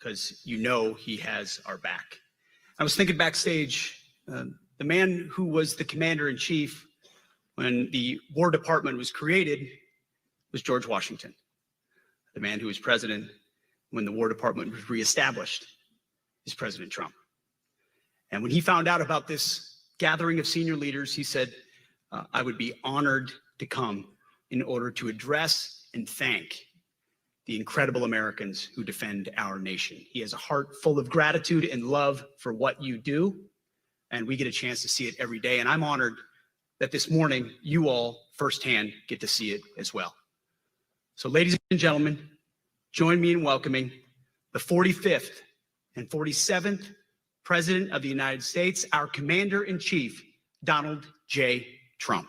because you know he has our back. I was thinking backstage, the man who was the commander-in-chief when the War Department was created was George Washington. The man who was president when the War Department was reestablished is President Trump. And when he found out about this gathering of senior leaders, he said, I would be honored to come in order to address and thank the incredible Americans who defend our nation. He has a heart full of gratitude and love for what you do, and we get a chance to see it every day. And I'm honored that this morning you all firsthand get to see it as well. So ladies and gentlemen, join me in welcoming the 45th and 47th President of the United States, our Commander-in-Chief, Donald J. Trump.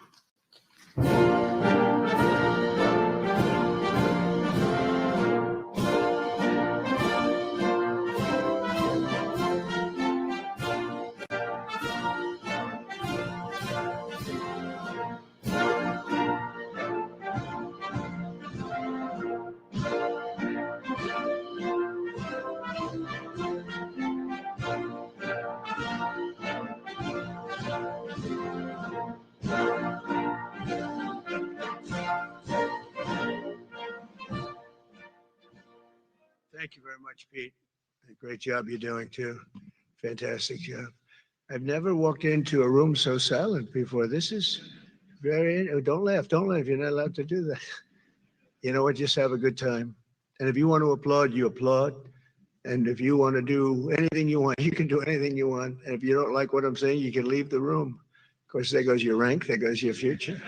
Thank you very much, Pete. Great job you're doing too. Fantastic job. I've never walked into a room so silent before. This is very, don't laugh, don't laugh. You're not allowed to do that. You know what, just have a good time. And if you want to applaud, you applaud. And if you want to do anything you want, you can do anything you want. And if you don't like what I'm saying, you can leave the room. Of course, there goes your rank, there goes your future.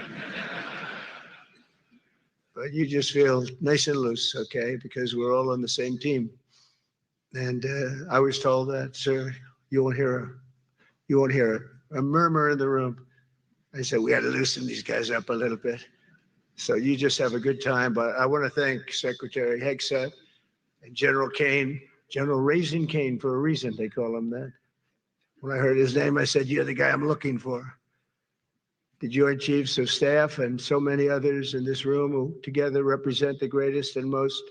But you just feel nice and loose, okay? Because we're all on the same team. And I was told that, sir, you won't hear a murmur in the room. I said, we got to loosen these guys up a little bit. So you just have a good time. But I want to thank Secretary Hegseth and General Kane, General Raisin Kane for a reason, they call him that. When I heard his name, I said, you're the guy I'm looking for. The Joint Chiefs of Staff and so many others in this room who together represent the greatest and most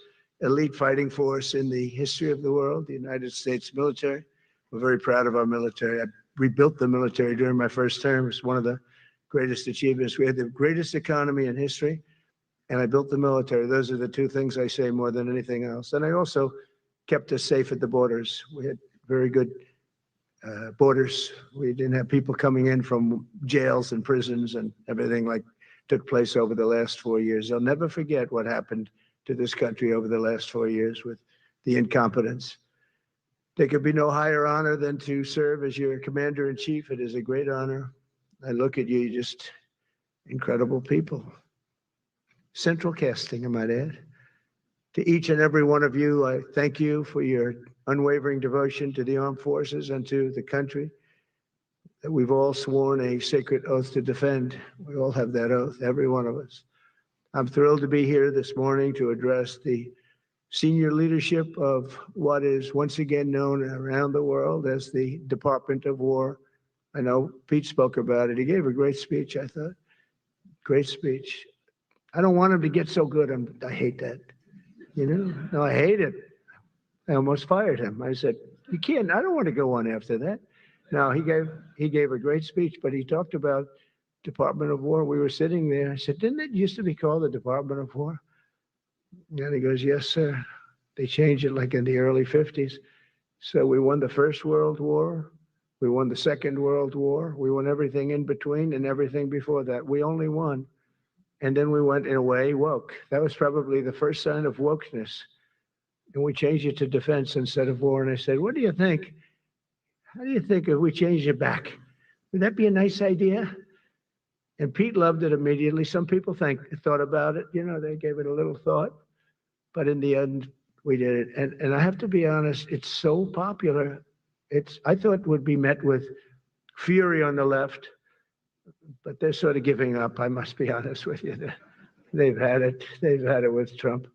elite fighting force in the history of the world, the United States military. We're very proud of our military. I rebuilt the military during my first term. It's one of the greatest achievements. We had the greatest economy in history, and I built the military. Those are the two things I say more than anything else. And I also kept us safe at the borders. We had very good borders. We didn't have people coming in from jails and prisons and everything like took place over the last 4 years. I'll never forget what happened to this country over the last 4 years with the incompetence. There could be no higher honor than to serve as your commander-in-chief. It is a great honor. I look at you, just incredible people. Central casting, I might add. To each and every one of you, I thank you for your unwavering devotion to the armed forces and to the country that we've all sworn a sacred oath to defend. We all have that oath, every one of us. I'm thrilled to be here this morning to address the senior leadership of what is once again known around the world as the Department of War. I know Pete spoke about it. He gave a great speech, I thought. Great speech. I don't want him to get so good. I hate that. You know, no, I hate it. I almost fired him. I said, you can't, I don't want to go on after that. Now, he gave a great speech, but he talked about Department of War. We were sitting there. I said, didn't it used to be called the Department of War? And he goes, yes, sir. They changed it like in the early 50s. So we won the First World War. We won the Second World War. We won everything in between and everything before that. We only won. And then we went, in a way, woke. That was probably the first sign of wokeness. And we changed it to defense instead of war. And I said, what do you think? How do you think if we change it back? Would that be a nice idea? And Pete loved it immediately. Some people thought about it. You know, they gave it a little thought. But in the end, we did it. And I have to be honest, it's so popular. I thought it would be met with fury on the left. But they're sort of giving up, I must be honest with you. They've had it. They've had it with Trump.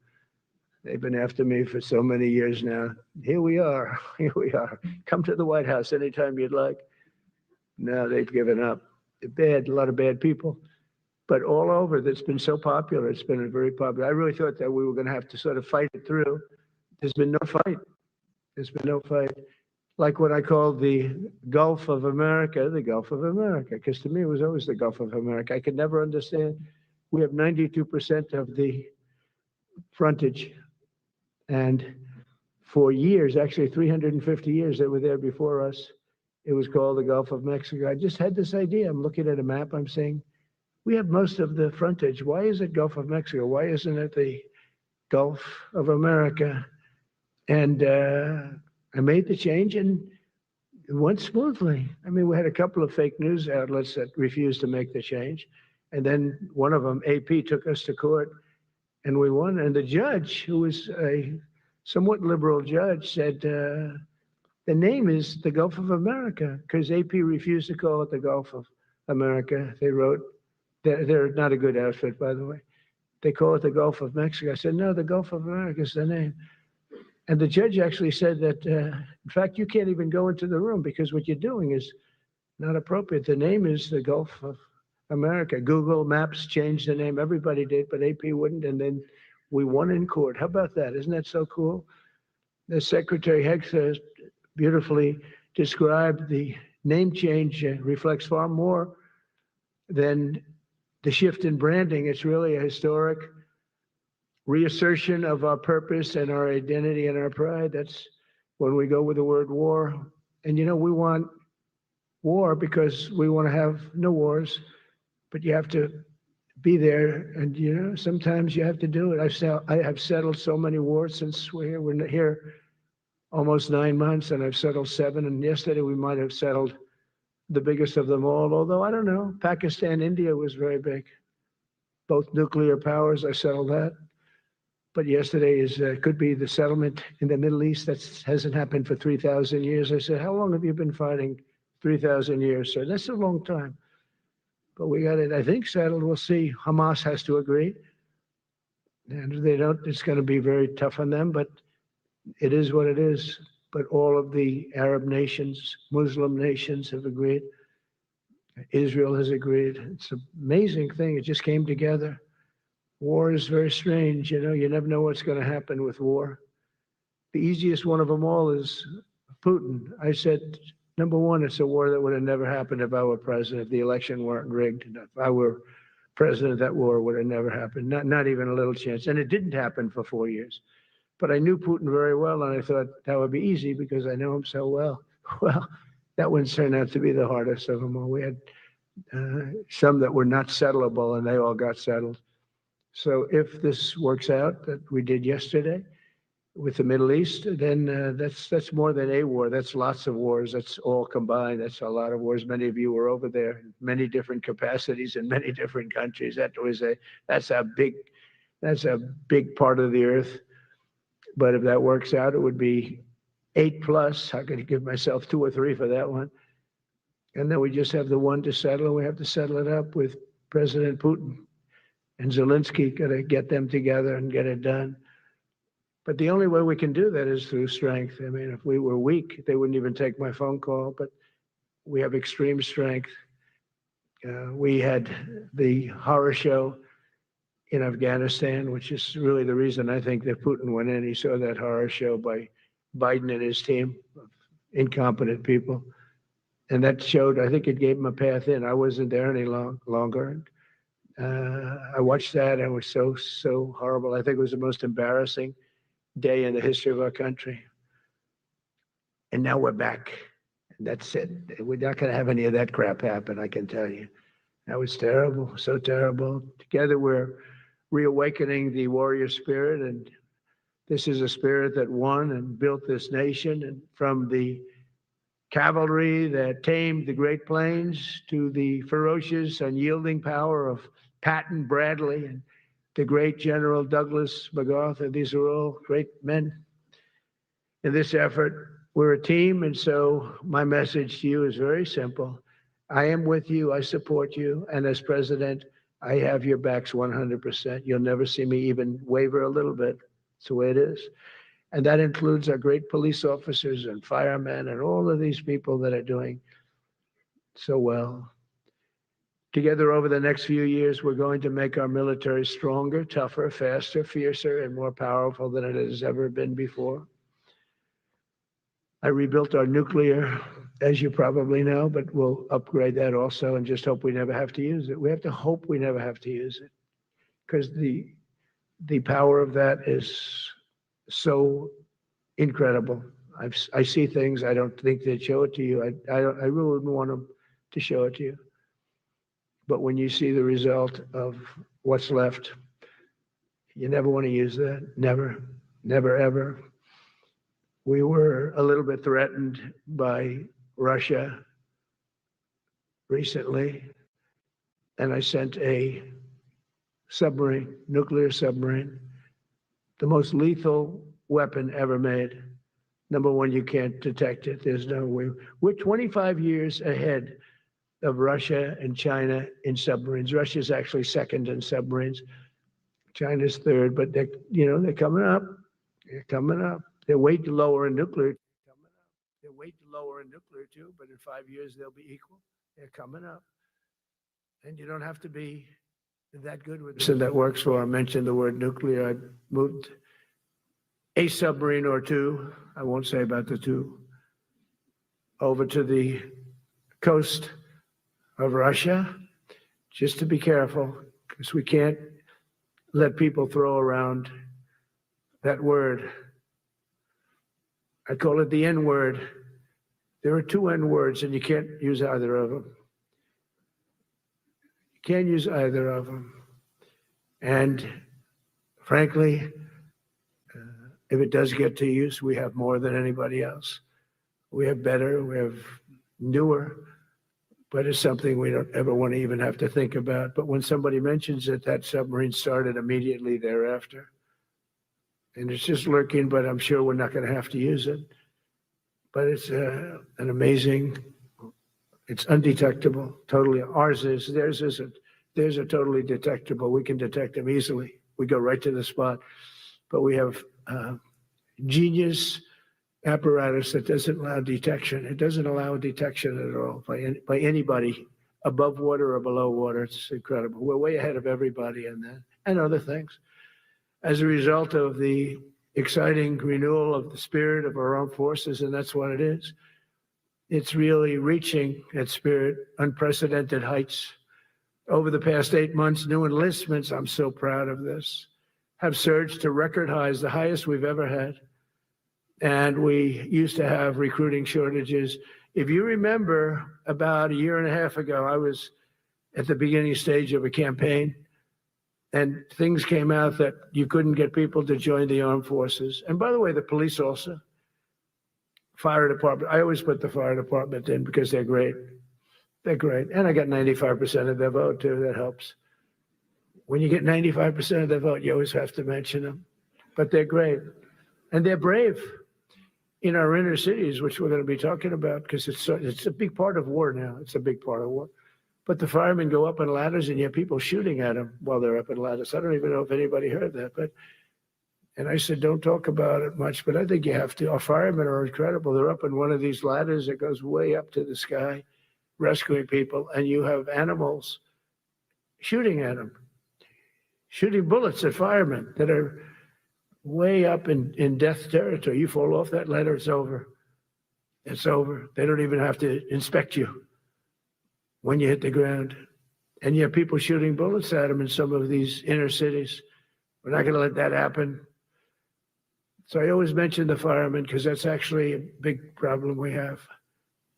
They've been after me for so many years now. Here we are. Here we are. Come to the White House anytime you'd like. No, they've given up. They're bad, a lot of bad people. But all over, that's been so popular. It's been very popular. I really thought that we were going to have to sort of fight it through. There's been no fight. There's been no fight. Like what I called the Gulf of America, because to me it was always the Gulf of America. I could never understand. We have 92% of the frontage. And for years, actually 350 years that were there before us, it was called the Gulf of Mexico. I just had this idea. I'm looking at a map. I'm saying, we have most of the frontage. Why is it Gulf of Mexico? Why isn't it the Gulf of America? And I made the change and it went smoothly. I mean, we had a couple of fake news outlets that refused to make the change. And then one of them, AP, took us to court and we won. And the judge, who was a somewhat liberal judge, said, the name is the Gulf of America, because AP refused to call it the Gulf of America. They wrote, they're not a good outfit, by the way. They call it the Gulf of Mexico. I said, no, the Gulf of America is the name. And the judge actually said that, in fact, you can't even go into the room because what you're doing is not appropriate. The name is the Gulf of America. Google Maps changed the name. Everybody did, but AP wouldn't. And then we won in court. How about that? Isn't that so cool? The Secretary Hicks beautifully described the name change reflects far more than the shift in branding. It's really a historic reassertion of our purpose and our identity and our pride. That's when we go with the word war. And you know, we want war because we want to have no wars, but you have to be there. And you know, sometimes you have to do it. I have settled so many wars since we're here almost 9 months, and I've settled 7. And yesterday we might have settled the biggest of them all, although I don't know. Pakistan, India was very big. Both nuclear powers, I settled that. But yesterday could be the settlement in the Middle East. That hasn't happened for 3,000 years. I said, how long have you been fighting? 3,000 years, sir. That's a long time. But we got it, I think, settled. We'll see. Hamas has to agree. And if they don't, it's going to be very tough on them, but it is what it is. But all of the Arab nations, Muslim nations have agreed. Israel has agreed. It's an amazing thing. It just came together. War is very strange. You know, you never know what's going to happen with war. The easiest one of them all is Putin. I said, number one, it's a war that would have never happened if I were president, if the election weren't rigged. If I were president, that war would have never happened. Not even a little chance. And it didn't happen for 4 years. But I knew Putin very well, and I thought that would be easy because I know him so well. Well, that one turned out to be the hardest of them all. We had some that were not settleable, and they all got settled. So if this works out that we did yesterday with the Middle East, then that's more than a war. That's lots of wars. That's all combined. That's a lot of wars. Many of you were over there in many different capacities in many different countries. That's a big part of the earth. But if that works out, it would be 8+. I could give myself 2 or 3 for that one. And then we just have the one to settle, and we have to settle it up with President Putin and Zelensky. Got to get them together and get it done. But the only way we can do that is through strength. I mean, if we were weak, they wouldn't even take my phone call. But we have extreme strength. We had the horror show in Afghanistan, which is really the reason I think that Putin went in. He saw that horror show by Biden and his team of incompetent people. And that showed, I think it gave him a path in. I wasn't there any longer. I watched that and it was so horrible. I think it was the most embarrassing day in the history of our country. And now we're back. And that's it. We're not going to have any of that crap happen, I can tell you. That was terrible, so terrible. Together we're reawakening the warrior spirit, and this is a spirit that won and built this nation. And from the cavalry that tamed the Great Plains to the ferocious, unyielding power of Patton Bradley and the great General Douglas MacArthur, these are all great men. In this effort, we're a team, and so my message to you is very simple. I am with you, I support you, and as president, I have your backs 100%. You'll never see me even waver a little bit. It's the way it is. And that includes our great police officers and firemen and all of these people that are doing so well. Together over the next few years, we're going to make our military stronger, tougher, faster, fiercer, and more powerful than it has ever been before. I rebuilt our nuclear, as you probably know, but we'll upgrade that also and just hope we never have to use it. We have to hope we never have to use it because the power of that is so incredible. I see things I don't think they'd show it to you. I really wouldn't want them to show it to you. But when you see the result of what's left, you never want to use that. Never, never, ever. We were a little bit threatened by Russia recently, and I sent a submarine, nuclear submarine, the most lethal weapon ever made. Number one, you can't detect it. There's no way. We're 25 years ahead of Russia and China in submarines. Russia's actually second in submarines. China's third, but they're coming up. They're coming up. They're way lower in nuclear. Coming up. They're way lower in nuclear too, but in 5 years they'll be equal. They're coming up. And you don't have to be that good with this. And that works for. I mentioned the word nuclear. I moved a submarine or two, I won't say about the two, over to the coast of Russia, just to be careful, because we can't let people throw around that word. I call it the N word. There are two N words, and you can't use either of them. You can't use either of them. And frankly, if it does get to use, we have more than anybody else. We have better, we have newer, but it's something we don't ever want to even have to think about. But when somebody mentions it, that submarine started immediately thereafter. And it's just lurking, but I'm sure we're not going to have to use it. But it's an amazing, it's undetectable, totally. Ours is, theirs isn't. Theirs are totally detectable. We can detect them easily. We go right to the spot. But we have genius apparatus that doesn't allow detection. It doesn't allow detection at all by anybody above water or below water. It's incredible. We're way ahead of everybody in that and other things. As a result of the exciting renewal of the spirit of our armed forces, and that's what it is. It's really reaching that spirit, unprecedented heights. Over the past 8 months, new enlistments, I'm so proud of this, have surged to record highs, the highest we've ever had. And we used to have recruiting shortages. If you remember, about a year and a half ago, I was at the beginning stage of a campaign, and things came out that you couldn't get people to join the armed forces. And by the way, the police also, fire department. I always put the fire department in because they're great. They're great. And I got 95% of their vote too. That helps. When you get 95% of their vote, you always have to mention them. But they're great. And they're brave in our inner cities, which we're going to be talking about, because it's a big part of war now. It's a big part of war. But the firemen go up in ladders, and you have people shooting at them while they're up in ladders. I don't even know if anybody heard that. And I said, don't talk about it much, but I think you have to. Our firemen are incredible. They're up in one of these ladders that goes way up to the sky, rescuing people, and you have animals shooting at them, shooting bullets at firemen that are way up in death territory. You fall off that ladder, it's over. It's over. They don't even have to inspect you when you hit the ground. And you have people shooting bullets at them in some of these inner cities. We're not going to let that happen. So I always mention the firemen because that's actually a big problem we have.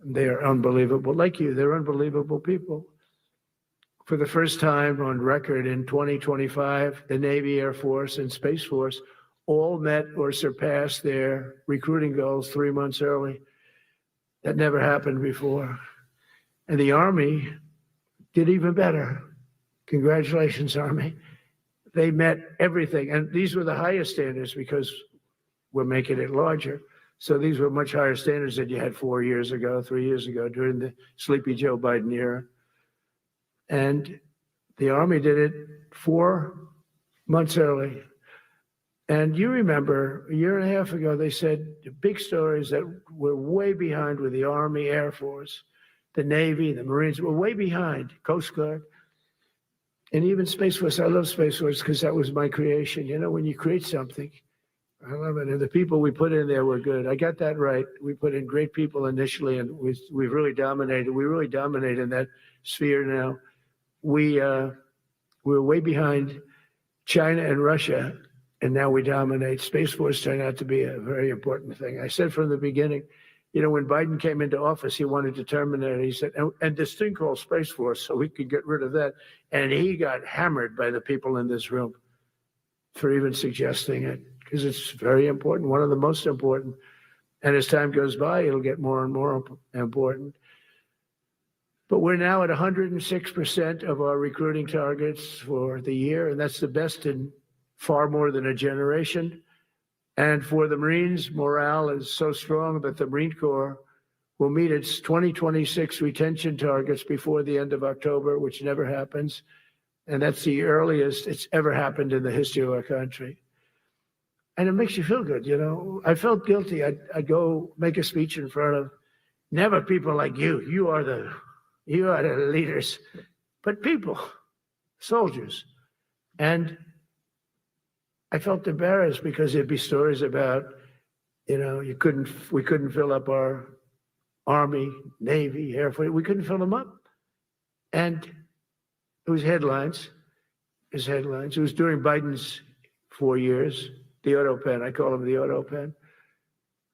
They are unbelievable. Like you, they're unbelievable people. For the first time on record in 2025, the Navy, Air Force, and Space Force all met or surpassed their recruiting goals 3 months early. That never happened before. And the Army did even better. Congratulations, Army. They met everything. And these were the highest standards because we're making it larger. So these were much higher standards than you had 4 years ago, 3 years ago, during the sleepy Joe Biden era. And the Army did it 4 months early. And you remember a year and a half ago, they said the big stories that we're way behind with the Army, Air Force, the Navy, the Marines, we're way behind, Coast Guard, and even Space Force. I love Space Force because that was my creation. You know, when you create something, I love it. And the people we put in there were good. I got that right. We put in great people initially, and we really dominated. We really dominate in that sphere now. We're way behind China and Russia, and now we dominate. Space Force turned out to be a very important thing. I said from the beginning, when Biden came into office, he wanted to terminate it. He said, and this thing called Space Force, so we could get rid of that. And he got hammered by the people in this room for even suggesting it, because it's very important, one of the most important. And as time goes by, it'll get more and more important. But we're now at 106% of our recruiting targets for the year, and that's the best in far more than a generation. And for the Marines, morale is so strong that the Marine Corps will meet its 2026 retention targets before the end of October, which never happens. And that's the earliest it's ever happened in the history of our country. And it makes you feel good, I felt guilty. I'd go make a speech in front of never people like you. You are the leaders, but people, soldiers. And I felt embarrassed because there'd be stories about, we couldn't fill up our Army, Navy, Air Force. We couldn't fill them up. And it was headlines. It was during Biden's 4 years, the auto pen. I call him the auto pen.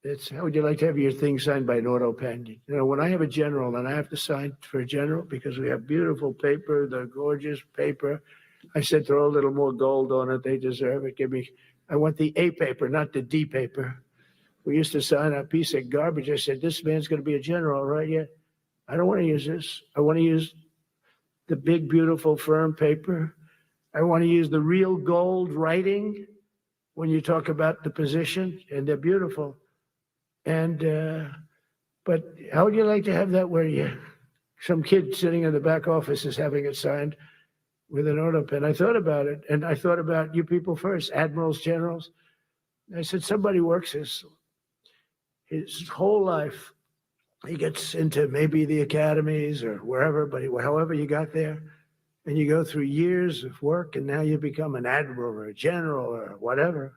It's, how would you like to have your thing signed by an auto pen? When I have a general and I have to sign for a general because we have beautiful paper, the gorgeous paper, I said, throw a little more gold on it. They deserve it. I want the A paper, not the D paper. We used to sign a piece of garbage. I said, this man's going to be a general, right? Yeah. I don't want to use this. I want to use the big, beautiful, firm paper. I want to use the real gold writing when you talk about the position, and they're beautiful. And, but how would you like to have that where some kid sitting in the back office is having it signed with an auto pen? I thought about it, and I thought about you people first, admirals, generals. I said, somebody works his whole life. He gets into maybe the academies or wherever, but however you got there, and you go through years of work, and now you become an admiral or a general or whatever.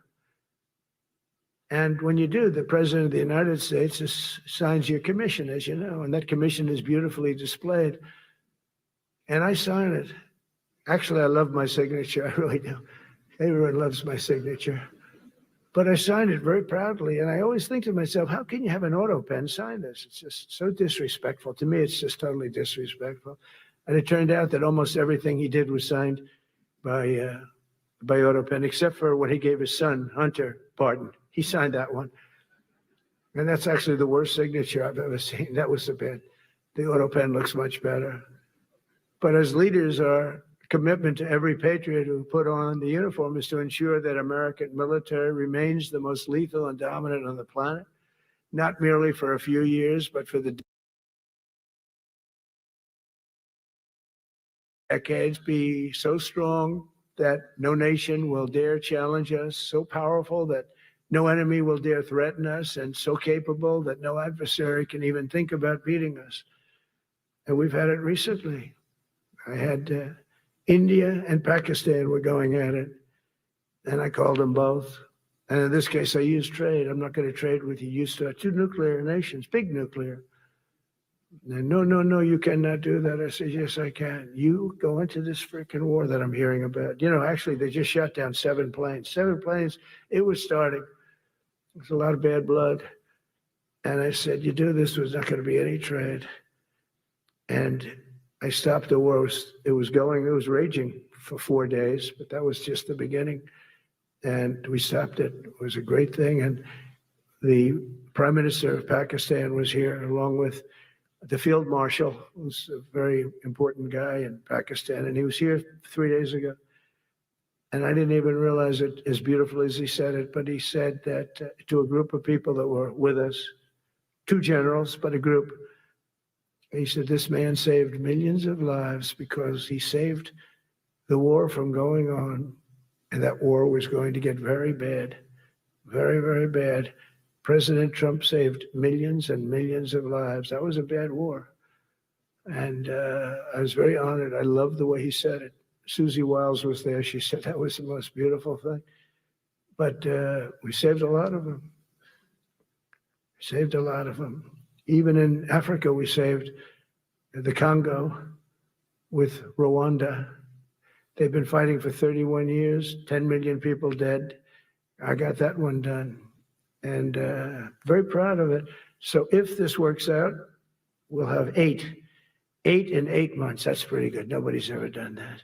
And when you do, the President of the United States signs your commission, as you know, and that commission is beautifully displayed. And I sign it. Actually, I love my signature. I really do. Everyone loves my signature. But I signed it very proudly. And I always think to myself, how can you have an auto pen sign this? It's just so disrespectful. To me, it's just totally disrespectful. And it turned out that almost everything he did was signed by auto pen, except for when he gave his son, Hunter, pardon. He signed that one. And that's actually the worst signature I've ever seen. That was the bad. The auto pen looks much better. But as leaders, our commitment to every patriot who put on the uniform is to ensure that American military remains the most lethal and dominant on the planet, not merely for a few years, but for the decades, be so strong that no nation will dare challenge us, so powerful that no enemy will dare threaten us, and so capable that no adversary can even think about beating us. And we've had it recently. I had India and Pakistan were going at it, and I called them both. And in this case, I used trade. I'm not going to trade with you. Two nuclear nations, big nuclear. And no, you cannot do that. I said, yes, I can. You go into this freaking war that I'm hearing about. Actually, they just shot down 7 planes. 7 planes, it was starting. There's a lot of bad blood. And I said, you do this, there's not going to be any trade. And I stopped the war. It was raging for 4 days, but that was just the beginning. And we stopped it. It was a great thing. And the Prime Minister of Pakistan was here, along with the Field Marshal, who's a very important guy in Pakistan. And he was here 3 days ago. And I didn't even realize it as beautiful as he said it, but he said that to a group of people that were with us, 2 generals, but a group. He said, this man saved millions of lives because he saved the war from going on. And that war was going to get very bad, very, very bad. President Trump saved millions and millions of lives. That was a bad war. And I was very honored. I loved the way he said it. Susie Wiles was there. She said that was the most beautiful thing. But we saved a lot of them. Saved a lot of them. Even in Africa, we saved the Congo with Rwanda. They've been fighting for 31 years, 10 million people dead. I got that one done, and very proud of it. So if this works out, we'll have eight in 8 months. That's pretty good. Nobody's ever done that.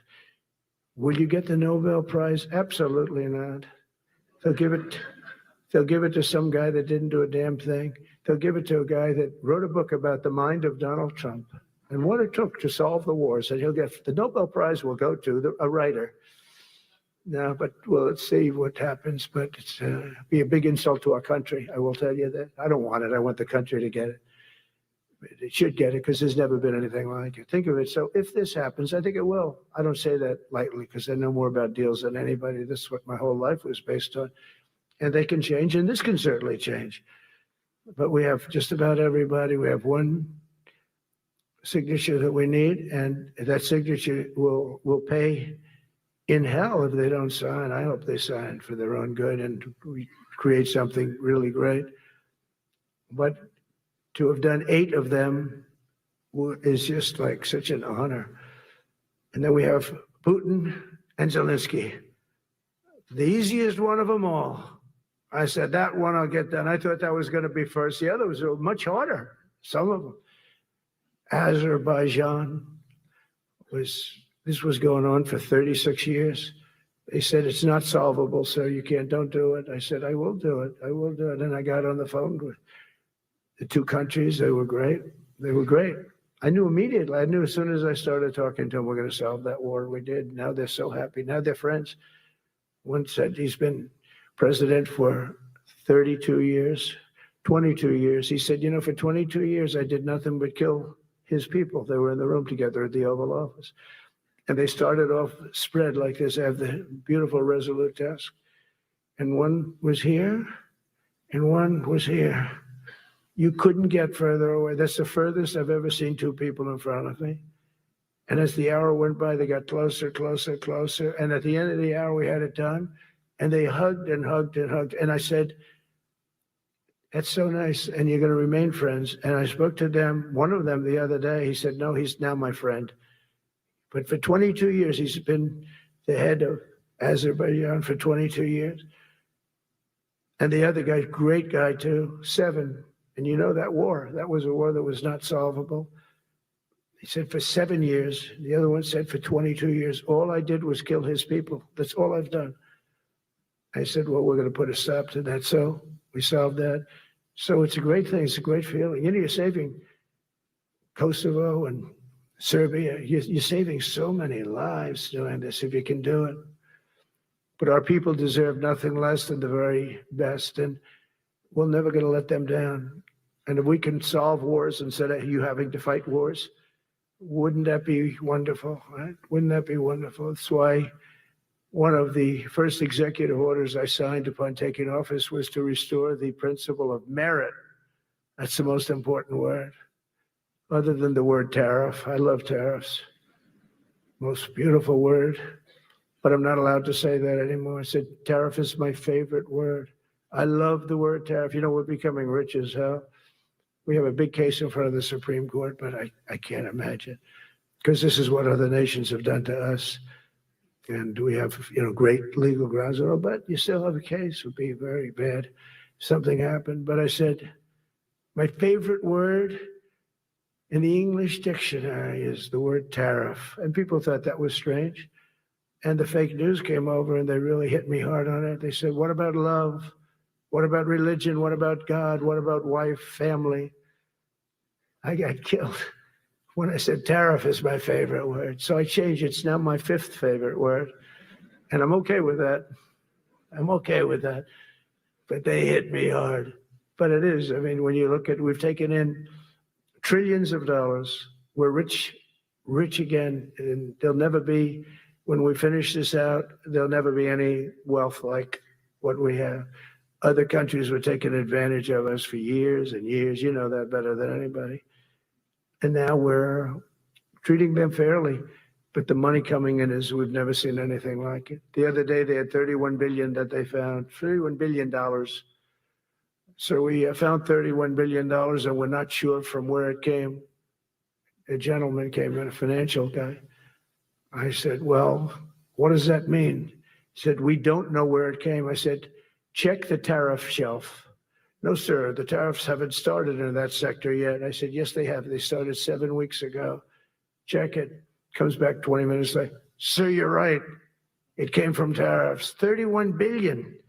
Will you get the Nobel Prize? Absolutely not. They'll give it to some guy that didn't do a damn thing. They'll give it to a guy that wrote a book about the mind of Donald Trump and what it took to solve the wars. And he'll get the Nobel Prize will go to a writer. No, but well, let's see what happens. But it's be a big insult to our country. I will tell you that. I don't want it. I want the country to get it. It should get it because there's never been anything like it. Think of it. So if this happens, I think it will. I don't say that lightly because I know more about deals than anybody. This is what my whole life was based on. And they can change, and this can certainly change. But we have just about everybody. We have one signature that we need, and that signature will pay in hell if they don't sign. I hope they sign for their own good and we create something really great. But to have done 8 of them is just like such an honor. And then we have Putin and Zelensky, the easiest one of them all. I said, that one I'll get done. I thought that was going to be first. The others were much harder, some of them. Azerbaijan this was going on for 36 years. They said, it's not solvable, so you don't do it. I said, I will do it. I will do it. And I got on the phone with the 2 countries. They were great. They were great. I knew immediately. I knew as soon as I started talking to them, we're going to solve that war. We did. Now they're so happy. Now they're friends. One said he's been president for 32 years, 22 years. He said, for 22 years, I did nothing but kill his people. They were in the room together at the Oval Office. And they started off spread like this. I have the beautiful Resolute desk. And one was here, and one was here. You couldn't get further away. That's the furthest I've ever seen 2 people in front of me. And as the hour went by, they got closer, closer, closer. And at the end of the hour, we had it done. And they hugged and hugged and hugged. And I said, that's so nice. And you're going to remain friends. And I spoke to them, one of them the other day. He said, no, he's now my friend. But for 22 years, he's been the head of Azerbaijan for 22 years. And the other guy, great guy too, 7. And you know that war, that was a war that was not solvable. He said for 7 years. The other one said for 22 years. All I did was kill his people. That's all I've done. I said, well, we're going to put a stop to that. So we solved that. So it's a great thing. It's a great feeling. You're saving Kosovo and Serbia. You're saving so many lives doing this if you can do it. But our people deserve nothing less than the very best. And we're never going to let them down. And if we can solve wars instead of you having to fight wars, wouldn't that be wonderful, right? Wouldn't that be wonderful? That's why one of the first executive orders I signed upon taking office was to restore the principle of merit. That's the most important word, other than the word tariff. I love tariffs. Most beautiful word, but I'm not allowed to say that anymore. I said tariff is my favorite word. I love the word tariff. We're becoming rich as hell. We have a big case in front of the Supreme Court, but I can't imagine, because this is what other nations have done to us. And we have, great legal grounds, but you still have a case. It would be very bad if something happened. But I said, my favorite word in the English dictionary is the word tariff. And people thought that was strange. And the fake news came over and they really hit me hard on it. They said, what about love? What about religion? What about God? What about wife, family? I got killed when I said tariff is my favorite word. So I changed it. It's now my 5th favorite word. And I'm okay with that. I'm okay with that. But they hit me hard. But it is. When you look at, we've taken in trillions of dollars. We're rich again. And there'll never be, when we finish this out, there'll never be any wealth like what we have. Other countries were taking advantage of us for years and years. You know that better than anybody. And now we're treating them fairly. but the money coming in is, we've never seen anything like it. The other day, they had 31 billion that they found, $31 billion. So we found $31 billion and we're not sure from where it came. A gentleman came in, a financial guy. I said, well, what does that mean? He said, we don't know where it came. I said, check the tariff shelf. No, sir, the tariffs haven't started in that sector yet. I said, yes, they have. They started 7 weeks ago. Check it. Comes back 20 minutes later. Sir, you're right. It came from tariffs. 31 billion.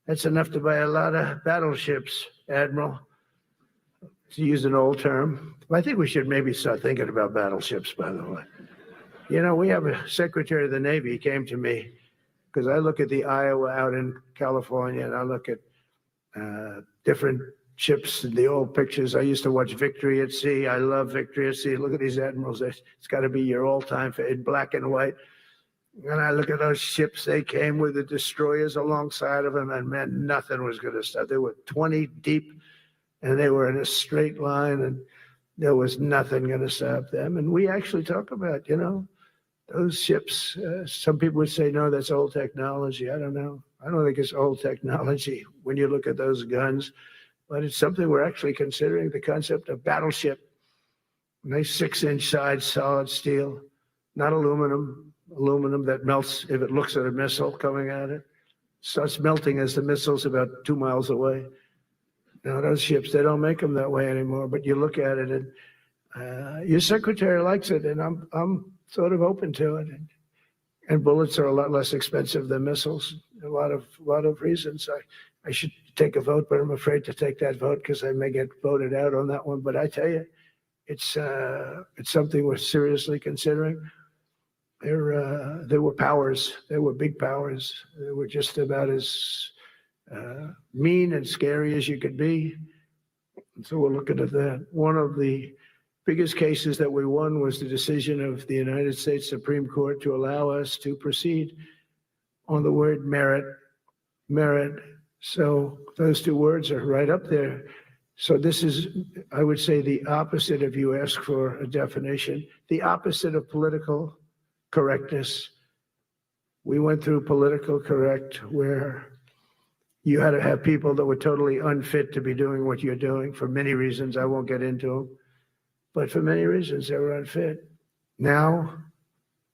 That's enough to buy a lot of battleships, Admiral, to use an old term. I think we should maybe start thinking about battleships, by the way. You know, we have a Secretary of the Navy. He came to me because I look at the Iowa out in California and I look at different ships and the old pictures. I used to watch Victory at Sea. I love Victory at Sea. Look at these admirals. It's got to be your all-time in black and white. And I look at those ships. They came with the destroyers alongside of them, and man, nothing was going to stop. They were 20 deep, and they were in a straight line, and there was nothing going to stop them. And we actually talk about, you know, those ships. Some people would say, no, that's old technology. I don't know. I don't think it's old technology when you look at those guns, but it's something we're actually considering, the concept of battleship. Nice 6-inch sides, solid steel, not aluminum that melts if it looks at a missile coming at it. Starts melting as the missile's about 2 miles away. Now, those ships, they don't make them that way anymore, but you look at it and your secretary likes it, and I'm sort of open to it. And bullets are a lot less expensive than missiles. A lot of reasons. I should take a vote, but I'm afraid to take that vote because I may get voted out on that one. But I tell you, it's something we're seriously considering. There were powers. There were big powers. They were just about as mean and scary as you could be. And so we're looking at that. One of the biggest cases that we won was the decision of the United States Supreme Court to allow us to proceed on the word merit. So those two words are right up there. So this is, I would say, the opposite of, you ask for a definition, the opposite of political correctness. We went through political correct, where you had to have people that were totally unfit to be doing what you're doing for many reasons. I won't get into them, but for many reasons they were unfit. Now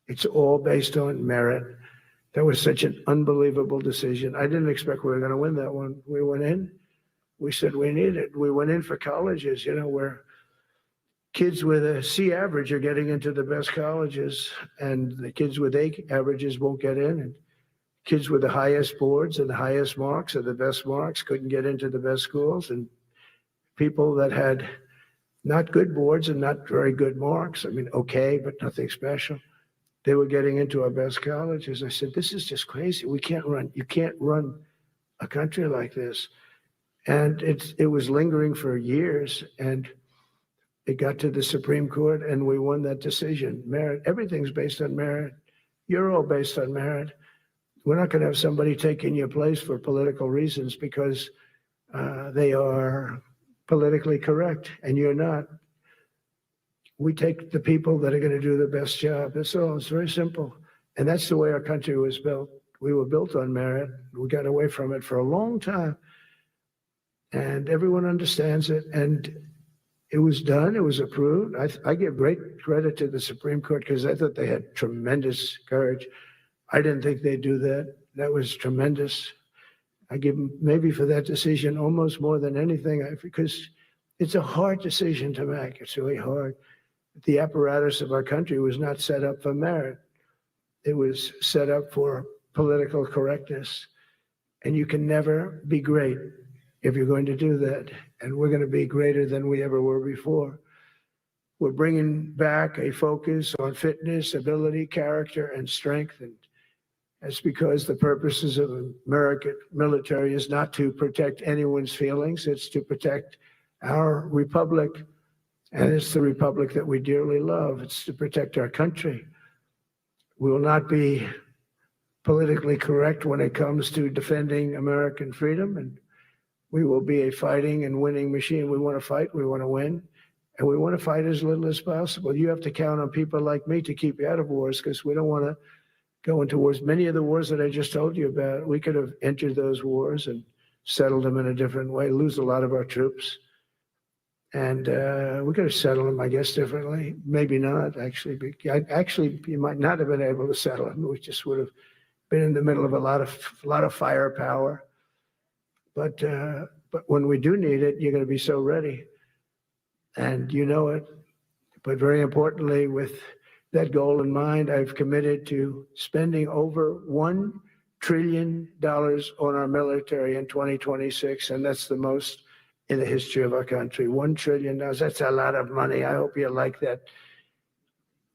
it's all based on merit. That was such an unbelievable decision. I didn't expect we were going to win that one. We went in, we said we need it. We went in for colleges, you know, where kids with a C average are getting into the best colleges, and the kids with A averages won't get in. And kids with the highest boards and the highest marks or the best marks couldn't get into the best schools. And people that had not good boards and not very good marks, I mean, okay, but nothing special, they were getting into our best colleges. I said, this is just crazy. You can't run a country like this. And it was lingering for years, and it got to the Supreme Court, and we won that decision. Merit, everything's based on merit. You're all based on merit. We're not going to have somebody taking your place for political reasons because they are politically correct, and you're not. We take the people that are going to do the best job. That's all. It's very simple. And that's the way our country was built. We were built on merit. We got away from it for a long time. And everyone understands it. And it was done. It was approved. I give great credit to the Supreme Court because I thought they had tremendous courage. I didn't think they'd do that. That was tremendous. I give them maybe for that decision almost more than anything, because it's a hard decision to make. It's really hard. The apparatus of our country was not set up for merit. It was set up for political correctness. And you can never be great if you're going to do that. And we're going to be greater than we ever were before. We're bringing back a focus on fitness, ability, character, and strength. And that's because the purposes of American military is not to protect anyone's feelings. It's to protect our republic. And it's the republic that we dearly love. It's to protect our country. We will not be politically correct when it comes to defending American freedom. And we will be a fighting and winning machine. We want to fight. We want to win. And we want to fight as little as possible. You have to count on people like me to keep you out of wars because we don't want to go into wars. Many of the wars that I just told you about, we could have entered those wars and settled them in a different way, lose a lot of our troops. And we could have settled them, I guess, differently. Maybe not, actually. Actually, you might not have been able to settle them. We just would have been in the middle of a lot of firepower. But when we do need it, you're going to be so ready. And you know it. But very importantly, with that goal in mind, I've committed to spending over $1 trillion on our military in 2026. And that's the most in the history of our country. $1 trillion. That's a lot of money. I hope you like that.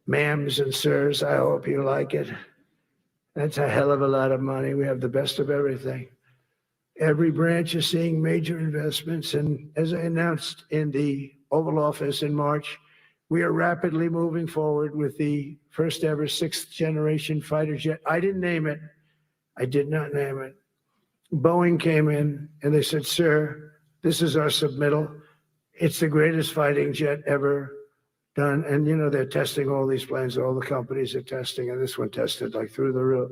Ma'ams and sirs, I hope you like it. That's a hell of a lot of money. We have the best of everything. Every branch is seeing major investments. And as I announced in the Oval Office in March, we are rapidly moving forward with the first ever 6th generation fighter jet. I didn't name it. I did not name it. Boeing came in and they said, sir, this is our submittal. It's the greatest fighting jet ever done. And you know, they're testing all these planes, all the companies are testing, and this one tested like through the roof.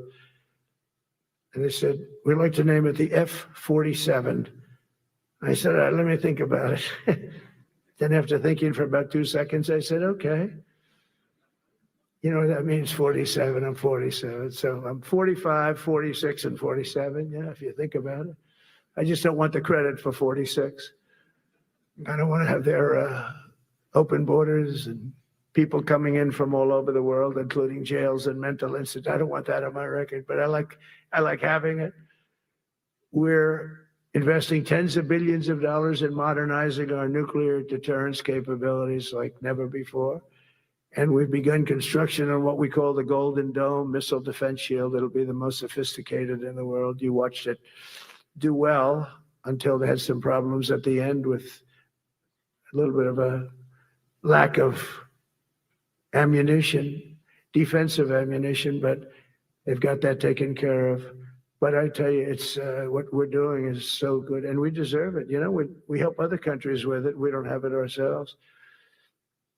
And they said, we'd like to name it the F-47. I said, all right, let me think about it. Then after thinking for about 2 seconds, I said, okay. You know, that means 47, I'm 47. So I'm 45, 46, and 47, yeah, if you think about it. I just don't want the credit for 46. I don't want to have their open borders and people coming in from all over the world, including jails and mental institutes. I don't want that on my record, but I like having it. We're investing tens of billions of dollars in modernizing our nuclear deterrence capabilities like never before. And we've begun construction on what we call the Golden Dome missile defense shield. It'll be the most sophisticated in the world. You watched it do well until they had some problems at the end with a little bit of a lack of ammunition, defensive ammunition, but they've got that taken care of. But I tell you, it's what we're doing is so good, and we deserve it. You know, we help other countries with it. We don't have it ourselves.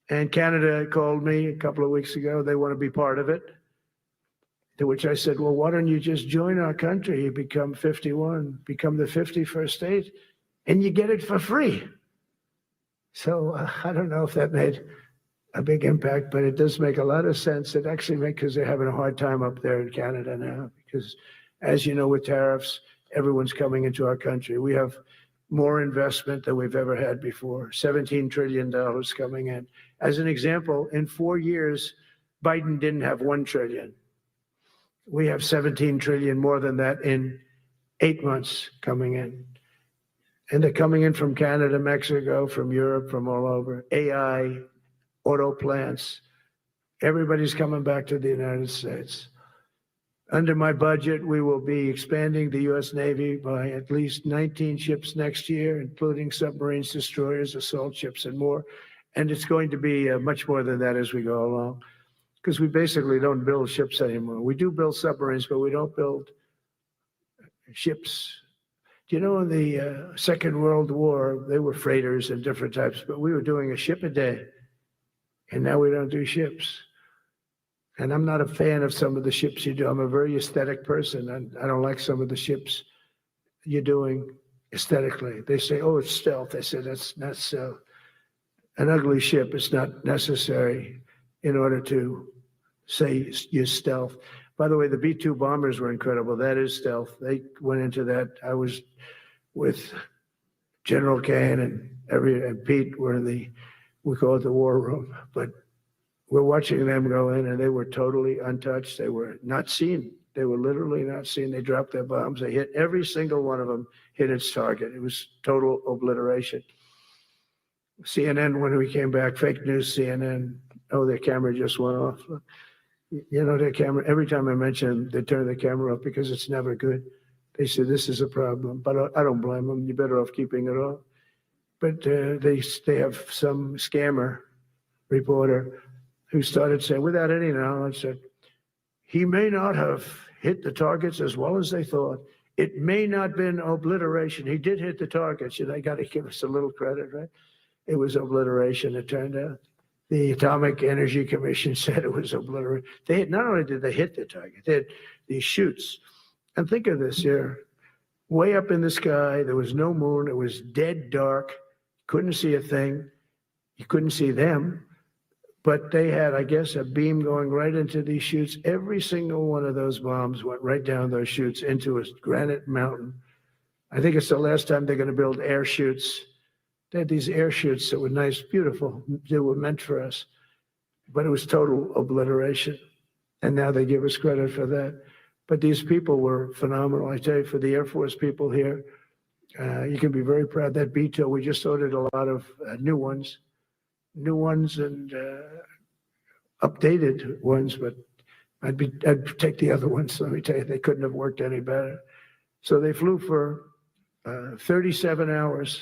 And Canada called me a couple of weeks ago. They want to be part of it. To which I said, well, why don't you just join our country? You become 51, become the 51st state, and you get it for free. So I don't know if that made a big impact, but it does make a lot of sense. It actually makes, because they're having a hard time up there in Canada now, because as you know, with tariffs, everyone's coming into our country. We have more investment than we've ever had before, $17 trillion coming in. As an example, in 4 years, Biden didn't have $1 trillion. We have 17 trillion more than that in 8 months coming in. And they're coming in from Canada, Mexico, from Europe, from all over. AI, auto plants. Everybody's coming back to the United States. Under my budget, we will be expanding the U.S. Navy by at least 19 ships next year, including submarines, destroyers, assault ships, and more. And it's going to be much more than that as we go along, because we basically don't build ships anymore. We do build submarines, but we don't build ships. Do you know, in the Second World War, they were freighters and different types, but we were doing a ship a day. And now we don't do ships. And I'm not a fan of some of the ships you do. I'm a very aesthetic person, and I don't like some of the ships you're doing aesthetically. They say, oh, it's stealth. I said, that's not so. An ugly ship is not necessary in order to say you're stealth. By the way, the B-2 bombers were incredible. That is stealth. They went into that. I was with General Kane and Pete were in the, we call it the war room, but we're watching them go in, and they were totally untouched. They were not seen. They were literally not seen. They dropped their bombs. They hit, every single one of them hit its target. It was total obliteration. CNN, when we came back, fake news CNN, oh, their camera just went off. You know, their camera, every time I mention them, they turn the camera off because it's never good. They say, this is a problem, but I don't blame them. You're better off keeping it off. But they have some scammer reporter who started saying, without any knowledge, that he may not have hit the targets as well as they thought. It may not have been obliteration. He did hit the targets. You know, they got to give us a little credit, right? It was obliteration, it turned out. The Atomic Energy Commission said it was obliteration. They had, not only did they hit the target, they had these chutes. And think of this here, way up in the sky, there was no moon, it was dead dark, couldn't see a thing, you couldn't see them, but they had, I guess, a beam going right into these chutes. Every single one of those bombs went right down those chutes into a granite mountain. I think it's the last time they're going to build air chutes. They had these air chutes that were nice, beautiful. They were meant for us, but it was total obliteration. And now they give us credit for that. But these people were phenomenal. I tell you, for the Air Force people here, you can be very proud. That B-2, we just ordered a lot of new ones and updated ones, but I'd take the other ones. Let me tell you, they couldn't have worked any better. So they flew for 37 hours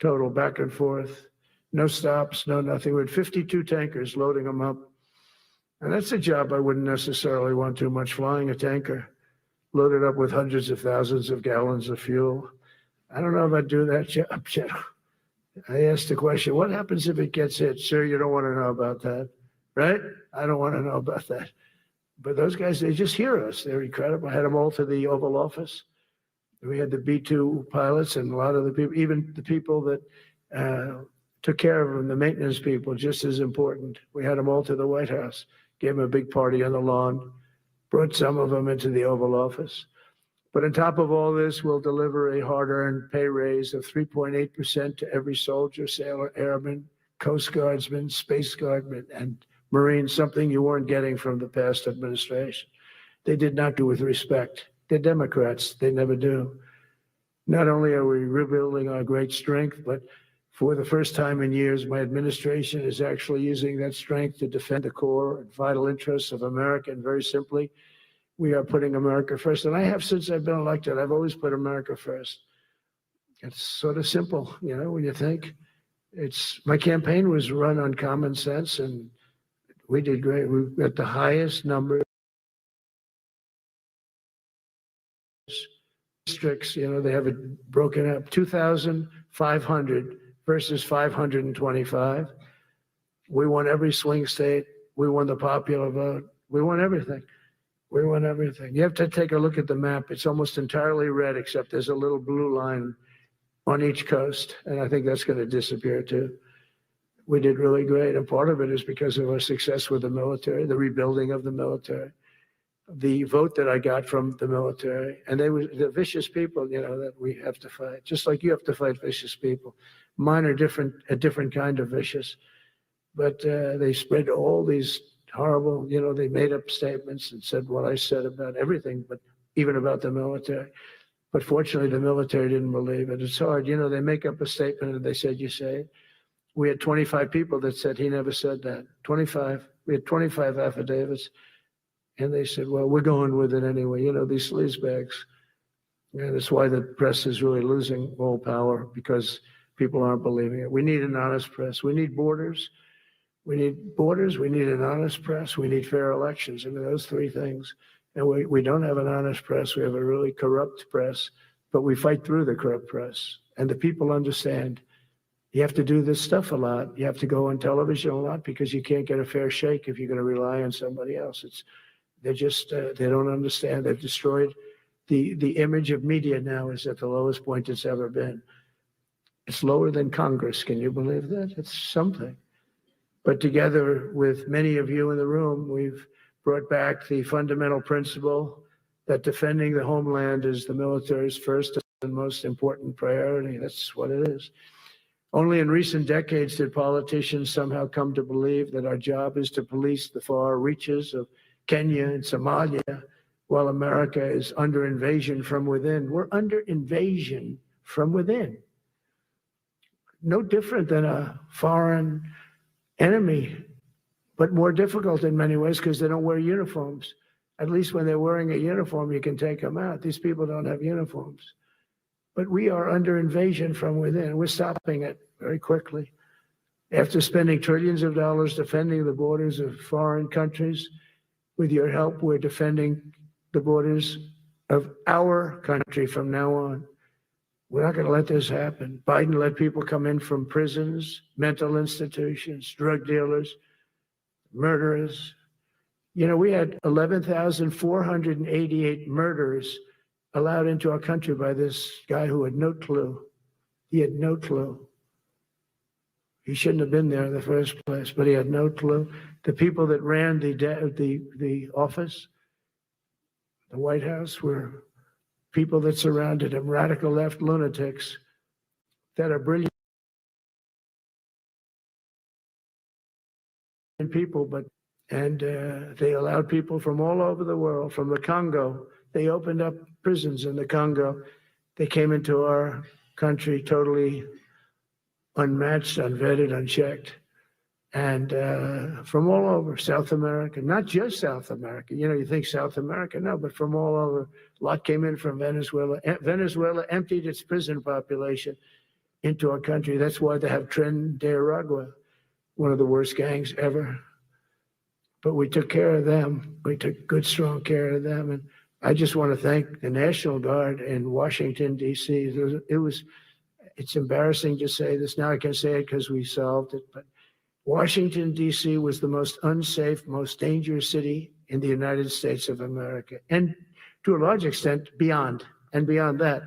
total, back and forth, no stops, no nothing. We had 52 tankers loading them up. And that's a job I wouldn't necessarily want too much, flying a tanker, loaded up with hundreds of thousands of gallons of fuel. I don't know if I'd do that job, Joe. I asked the question, what happens if it gets hit? Sir, you don't want to know about that, right? I don't want to know about that. But those guys, they just hear us. They're incredible. I had them all to the Oval Office. We had the B-2 pilots and a lot of the people, even the people that took care of them, the maintenance people, just as important. We had them all to the White House, gave them a big party on the lawn, brought some of them into the Oval Office. But on top of all this, we'll deliver a hard-earned pay raise of 3.8% to every soldier, sailor, airman, Coast Guardsman, Space Guardman, and Marine, something you weren't getting from the past administration. They did not do with respect. They're Democrats. They never do. Not only are we rebuilding our great strength, but for the first time in years, my administration is actually using that strength to defend the core and vital interests of America. And very simply, we are putting America first. And I have since I've been elected. I've always put America first. It's sort of simple, you know, when you think. My campaign was run on common sense, and we did great. We got the highest number districts, you know, they have it broken up, 2,500 versus 525. We won every swing state. We won the popular vote. We won everything. We won everything. You have to take a look at the map. It's almost entirely red, except there's a little blue line on each coast, and I think that's going to disappear too. We did really great, and part of it is because of our success with the military, the rebuilding of the military, the vote that I got from the military, and they were the vicious people, you know, that we have to fight, just like you have to fight vicious people. Mine are different, a different kind of vicious, but they spread all these horrible, you know, they made up statements and said what I said about everything, but even about the military. But fortunately, the military didn't believe it. It's hard, you know, they make up a statement and they said, you say it. We had 25 people that said he never said that. 25. We had 25 affidavits. And they said, well, we're going with it anyway. You know, these sleazebags. And that's why the press is really losing all power, because people aren't believing it. We need an honest press. We need borders. We need borders. We need an honest press. We need fair elections. I mean, those three things. And we don't have an honest press. We have a really corrupt press, but we fight through the corrupt press. And the people understand you have to do this stuff a lot. You have to go on television a lot, because you can't get a fair shake if you're going to rely on somebody else. They're just, they don't understand. They've destroyed the image of media. Now is at the lowest point it's ever been. It's lower than Congress. Can you believe that? It's something. But together with many of you in the room, we've brought back the fundamental principle that defending the homeland is the military's first and most important priority. That's what it is. Only in recent decades did politicians somehow come to believe that our job is to police the far reaches of Kenya and Somalia, while America is under invasion from within. We're under invasion from within. No different than a foreign enemy, but more difficult in many ways because they don't wear uniforms. At least when they're wearing a uniform, you can take them out. These people don't have uniforms. But we are under invasion from within. We're stopping it very quickly. After spending trillions of dollars defending the borders of foreign countries, with your help, we're defending the borders of our country from now on. We're not going to let this happen. Biden let people come in from prisons, mental institutions, drug dealers, murderers. You know, we had 11,488 murders allowed into our country by this guy who had no clue. He had no clue. He shouldn't have been there in the first place, but he had no clue. The people that ran the office, the White House, were people that surrounded him, radical left lunatics that are brilliant people, and they allowed people from all over the world, from the Congo. They opened up prisons in the Congo. They came into our country totally unmatched, unvetted, unchecked, and from all over South America, not just South America. You know, you think South America, no, but from all over. A lot came in from Venezuela. Venezuela emptied its prison population into our country. That's why they have Tren de Aragua, one of the worst gangs ever. But we took care of them. We took good, strong care of them. And I just want to thank the National Guard in Washington, D.C. It's embarrassing to say this. Now I can say it because we solved it. But Washington, D.C. was the most unsafe, most dangerous city in the United States of America. And to a large extent, beyond. And beyond that,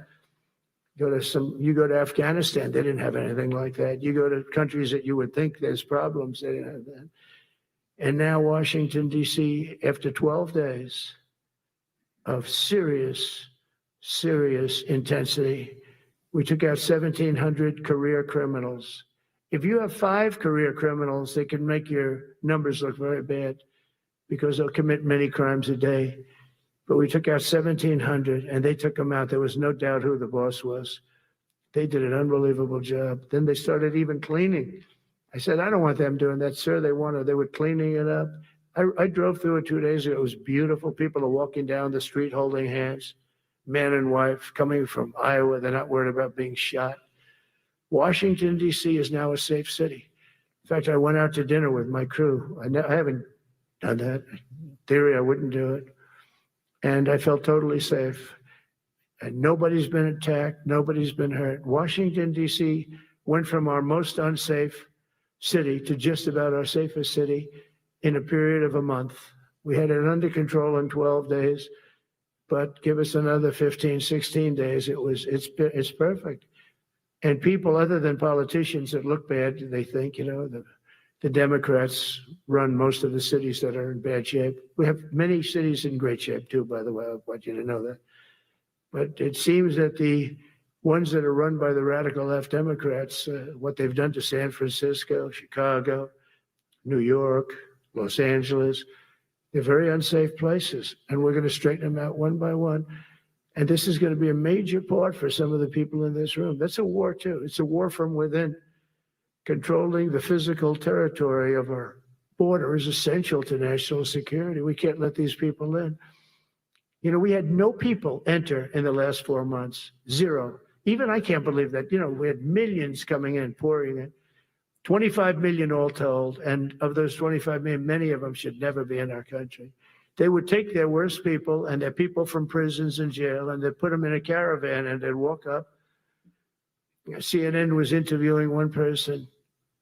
you go to Afghanistan, they didn't have anything like that. You go to countries that you would think there's problems, they didn't have that. And now Washington, D.C., after 12 days of serious, serious intensity, we took out 1,700 career criminals. If you have 5 career criminals, they can make your numbers look very bad because they'll commit many crimes a day. But we took out 1,700 and they took them out. There was no doubt who the boss was. They did an unbelievable job. Then they started even cleaning. I said, I don't want them doing that, sir. They were cleaning it up. I drove through it 2 days ago. It was beautiful. People are walking down the street holding hands, man and wife coming from Iowa. They're not worried about being shot. Washington, D.C. is now a safe city. In fact, I went out to dinner with my crew. I haven't done that. In theory, I wouldn't do it. And I felt totally safe. And nobody's been attacked. Nobody's been hurt. Washington, D.C. went from our most unsafe city to just about our safest city in a period of a month. We had it under control in 12 days, but give us another 15, 16 days. It's perfect. And people other than politicians that look bad, they think, you know, the Democrats run most of the cities that are in bad shape. We have many cities in great shape too, by the way. I want you to know that. But it seems that the ones that are run by the radical left Democrats, what they've done to San Francisco, Chicago, New York, Los Angeles, they're very unsafe places. And we're going to straighten them out one by one. And this is going to be a major part for some of the people in this room. That's a war too. It's a war from within. Controlling the physical territory of our border is essential to national security. We can't let these people in. You know, we had no people enter in the last 4 months, 0. Even I can't believe that. You know, we had millions coming in, pouring in. 25 million all told. And of those 25 million, many of them should never be in our country. They would take their worst people and their people from prisons and jail, and they'd put them in a caravan and they'd walk up. CNN was interviewing one person.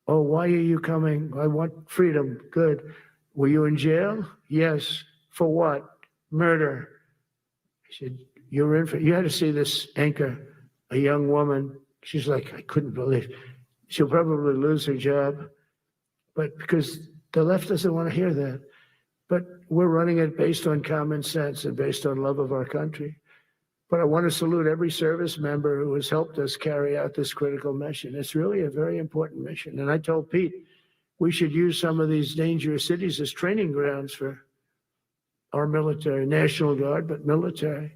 Oh, why are you coming? I want freedom. Good. Were you in jail? Yes. For what? Murder. I said, you're in for, you had to see this anchor, a young woman. She's like, I couldn't believe. She'll probably lose her job, but because the left doesn't want to hear that. But we're running it based on common sense and based on love of our country. But I want to salute every service member who has helped us carry out this critical mission. It's really a very important mission. And I told Pete, we should use some of these dangerous cities as training grounds for our military, National Guard, but military.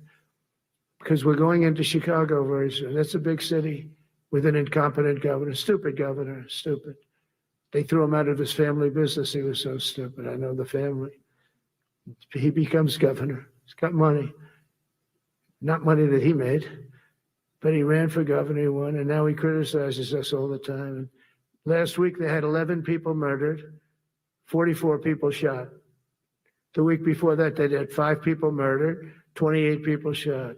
Because we're going into Chicago very soon. That's a big city with an incompetent governor, stupid governor, stupid. They threw him out of his family business. He was so stupid. I know the family. He becomes governor. He's got money. Not money that he made, but he ran for governor, he won, and now he criticizes us all the time. And last week they had 11 people murdered, 44 people shot. The week before that they had 5 people murdered, 28 people shot.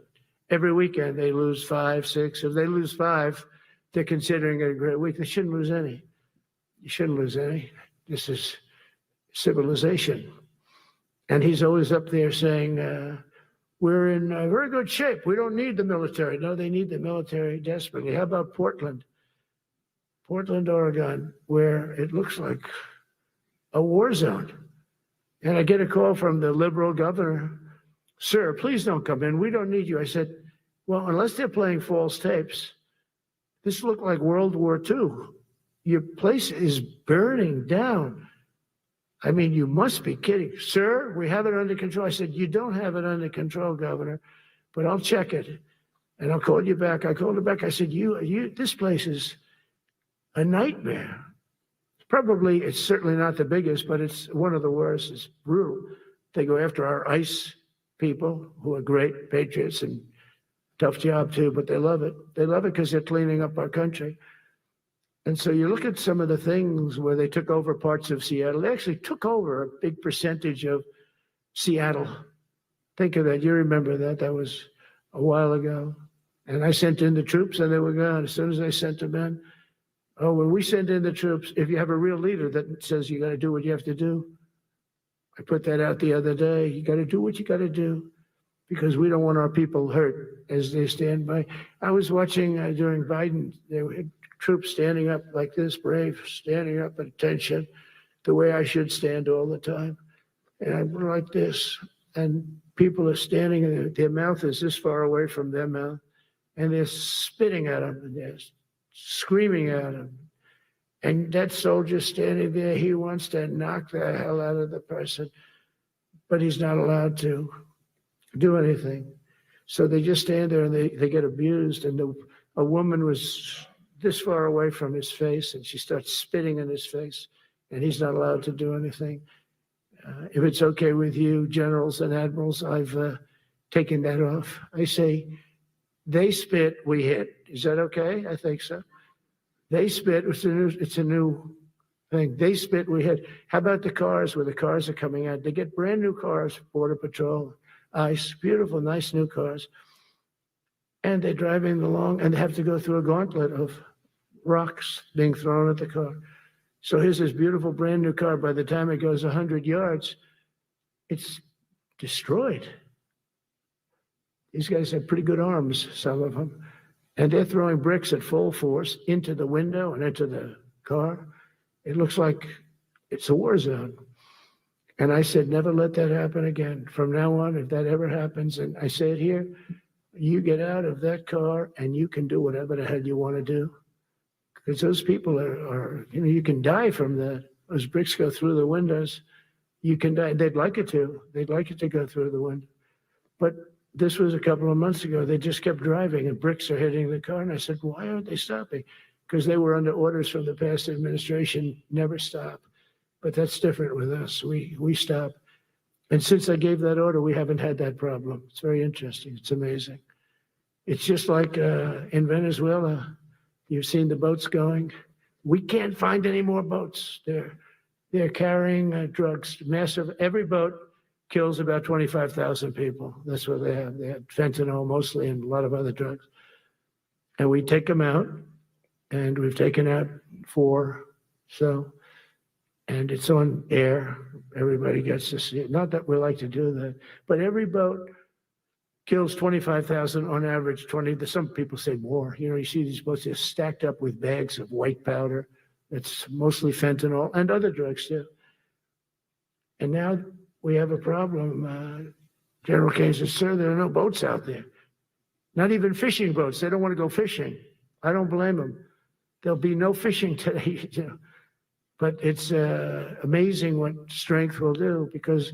Every weekend they lose 5, 6. If they lose 5, they're considering it a great week. They shouldn't lose any. You shouldn't lose any. This is civilization. And he's always up there saying, we're in very good shape. We don't need the military. No, they need the military desperately. How about Portland, Oregon, where it looks like a war zone? And I get a call from the liberal governor. Sir, please don't come in. We don't need you. I said, well, unless they're playing false tapes, this looked like World War II. Your place is burning down. I mean, you must be kidding. Sir, we have it under control. I said, you don't have it under control, Governor, but I'll check it and I'll call you back. I called her back. I said, this place is a nightmare. It's certainly not the biggest, but it's one of the worst. It's brutal. They go after our ICE people who are great patriots and tough job too, but they love it. They love it because they're cleaning up our country. And so you look at some of the things where they took over parts of Seattle. They actually took over a big percentage of Seattle. Think of that. You remember that. That was a while ago. And I sent in the troops and they were gone. As soon as I sent them in, when we send in the troops, if you have a real leader that says you got to do what you have to do, I put that out the other day. You got to do what you got to do because we don't want our people hurt as they stand by. I was watching during Biden, there were troops standing up like this, brave, standing up at attention, the way I should stand all the time. And I'm like this. And people are standing, and their mouth is this far away from their mouth, and they're spitting at them, and they're screaming at them. And that soldier standing there, he wants to knock the hell out of the person, but he's not allowed to do anything. So they just stand there and they get abused. And a woman was this far away from his face, and she starts spitting in his face, and he's not allowed to do anything. If it's okay with you, generals and admirals, I've taken that off. I say, they spit, we hit. Is that okay? I think so. They spit, it's a new thing. They spit, we hit. How about the cars where the cars are coming out? They get brand new cars, Border Patrol, ICE, beautiful, nice new cars. And they're driving along and they have to go through a gauntlet of rocks being thrown at the car. So here's this beautiful brand new car. By the time it goes 100 yards, it's destroyed. These guys have pretty good arms, some of them. And they're throwing bricks at full force into the window and into the car. It looks like it's a war zone. And I said, never let that happen again. From now on, if that ever happens, and I say it here, you get out of that car and you can do whatever the hell you want to do. Because those people are, you can die from that. Those bricks go through the windows. You can die. They'd like it to. They'd like it to go through the window. But this was a couple of months ago. They just kept driving and bricks are hitting the car. And I said, why aren't they stopping? Because they were under orders from the past administration, never stop. But that's different with us. We stop. And since I gave that order, we haven't had that problem. It's very interesting. It's amazing. It's just like in Venezuela, you've seen the boats going. We can't find any more boats. They're carrying drugs, massive. Every boat kills about 25,000 people. That's what they have. They have fentanyl mostly and a lot of other drugs. And we take them out, and we've taken out 4. So, and it's on air. Everybody gets to see it. Not that we like to do that, but every boat kills 25,000 on average, 20. Some people say more. You see these boats, they're stacked up with bags of white powder. It's mostly fentanyl and other drugs too. And now we have a problem. General Kane says, sir, there are no boats out there. Not even fishing boats. They don't want to go fishing. I don't blame them. There'll be no fishing today. But it's amazing what strength will do, because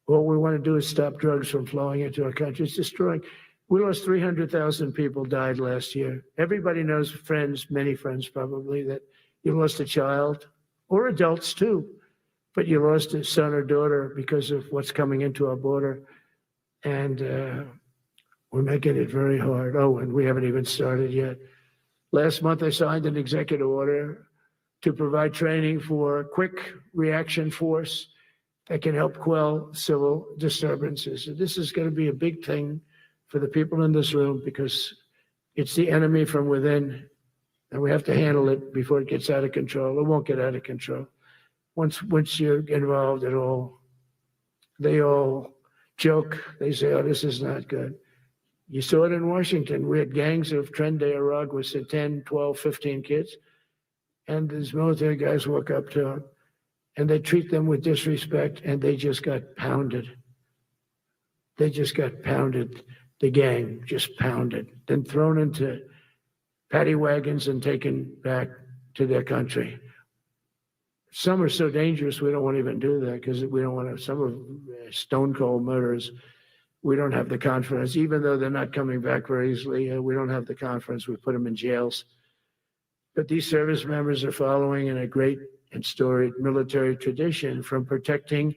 all we want to do is stop drugs from flowing into our country. It's destroying. We lost 300,000 people died last year. Everybody knows friends, many friends probably, that you lost a child, or adults too, but you lost a son or daughter because of what's coming into our border. And we're making it very hard. Oh, and we haven't even started yet. Last month, I signed an executive order to provide training for a quick reaction force that can help quell civil disturbances. And this is going to be a big thing for the people in this room, because it's the enemy from within, and we have to handle it before it gets out of control. It won't get out of control. Once you're involved at all, they all joke. They say, oh, this is not good. You saw it in Washington. We had gangs of Tren de Aragua with 10, 12, 15 kids. And these military guys walk up to them and they treat them with disrespect, and they just got pounded. They just got pounded. The gang just pounded, then thrown into paddy wagons and taken back to their country. Some are so dangerous, we don't want to even do that, because we don't want to, some of stone cold murderers, we don't have the confidence, even though they're not coming back very easily. We don't have the confidence. We put them in jails. But these service members are following in a great and storied military tradition, from protecting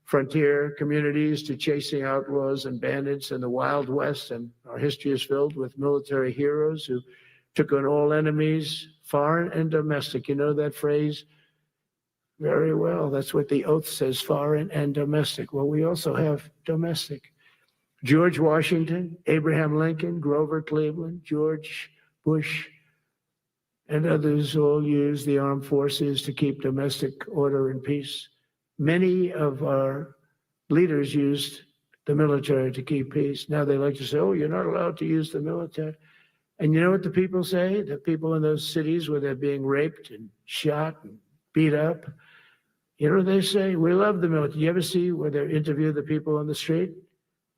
frontier communities to chasing outlaws and bandits in the Wild West. And our history is filled with military heroes who took on all enemies, foreign and domestic. You know that phrase very well. That's what the oath says, foreign and domestic. Well, we also have domestic. George Washington, Abraham Lincoln, Grover Cleveland, George Bush, and others all used the armed forces to keep domestic order and peace. Many of our leaders used the military to keep peace. Now they like to say, oh, you're not allowed to use the military. And you know what the people say? The people in those cities where they're being raped and shot and beat up, you know what they say? We love the military. You ever see where they interview the people on the street?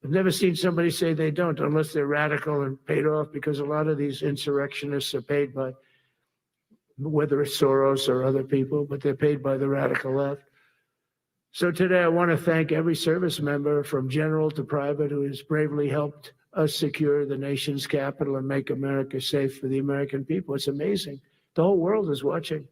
I've never seen somebody say they don't, unless they're radical and paid off, because a lot of these insurrectionists are paid by, whether it's Soros or other people, but they're paid by the radical left. So today I want to thank every service member, from general to private, who has bravely helped us secure the nation's capital and make America safe for the American people. It's amazing. The whole world is watching.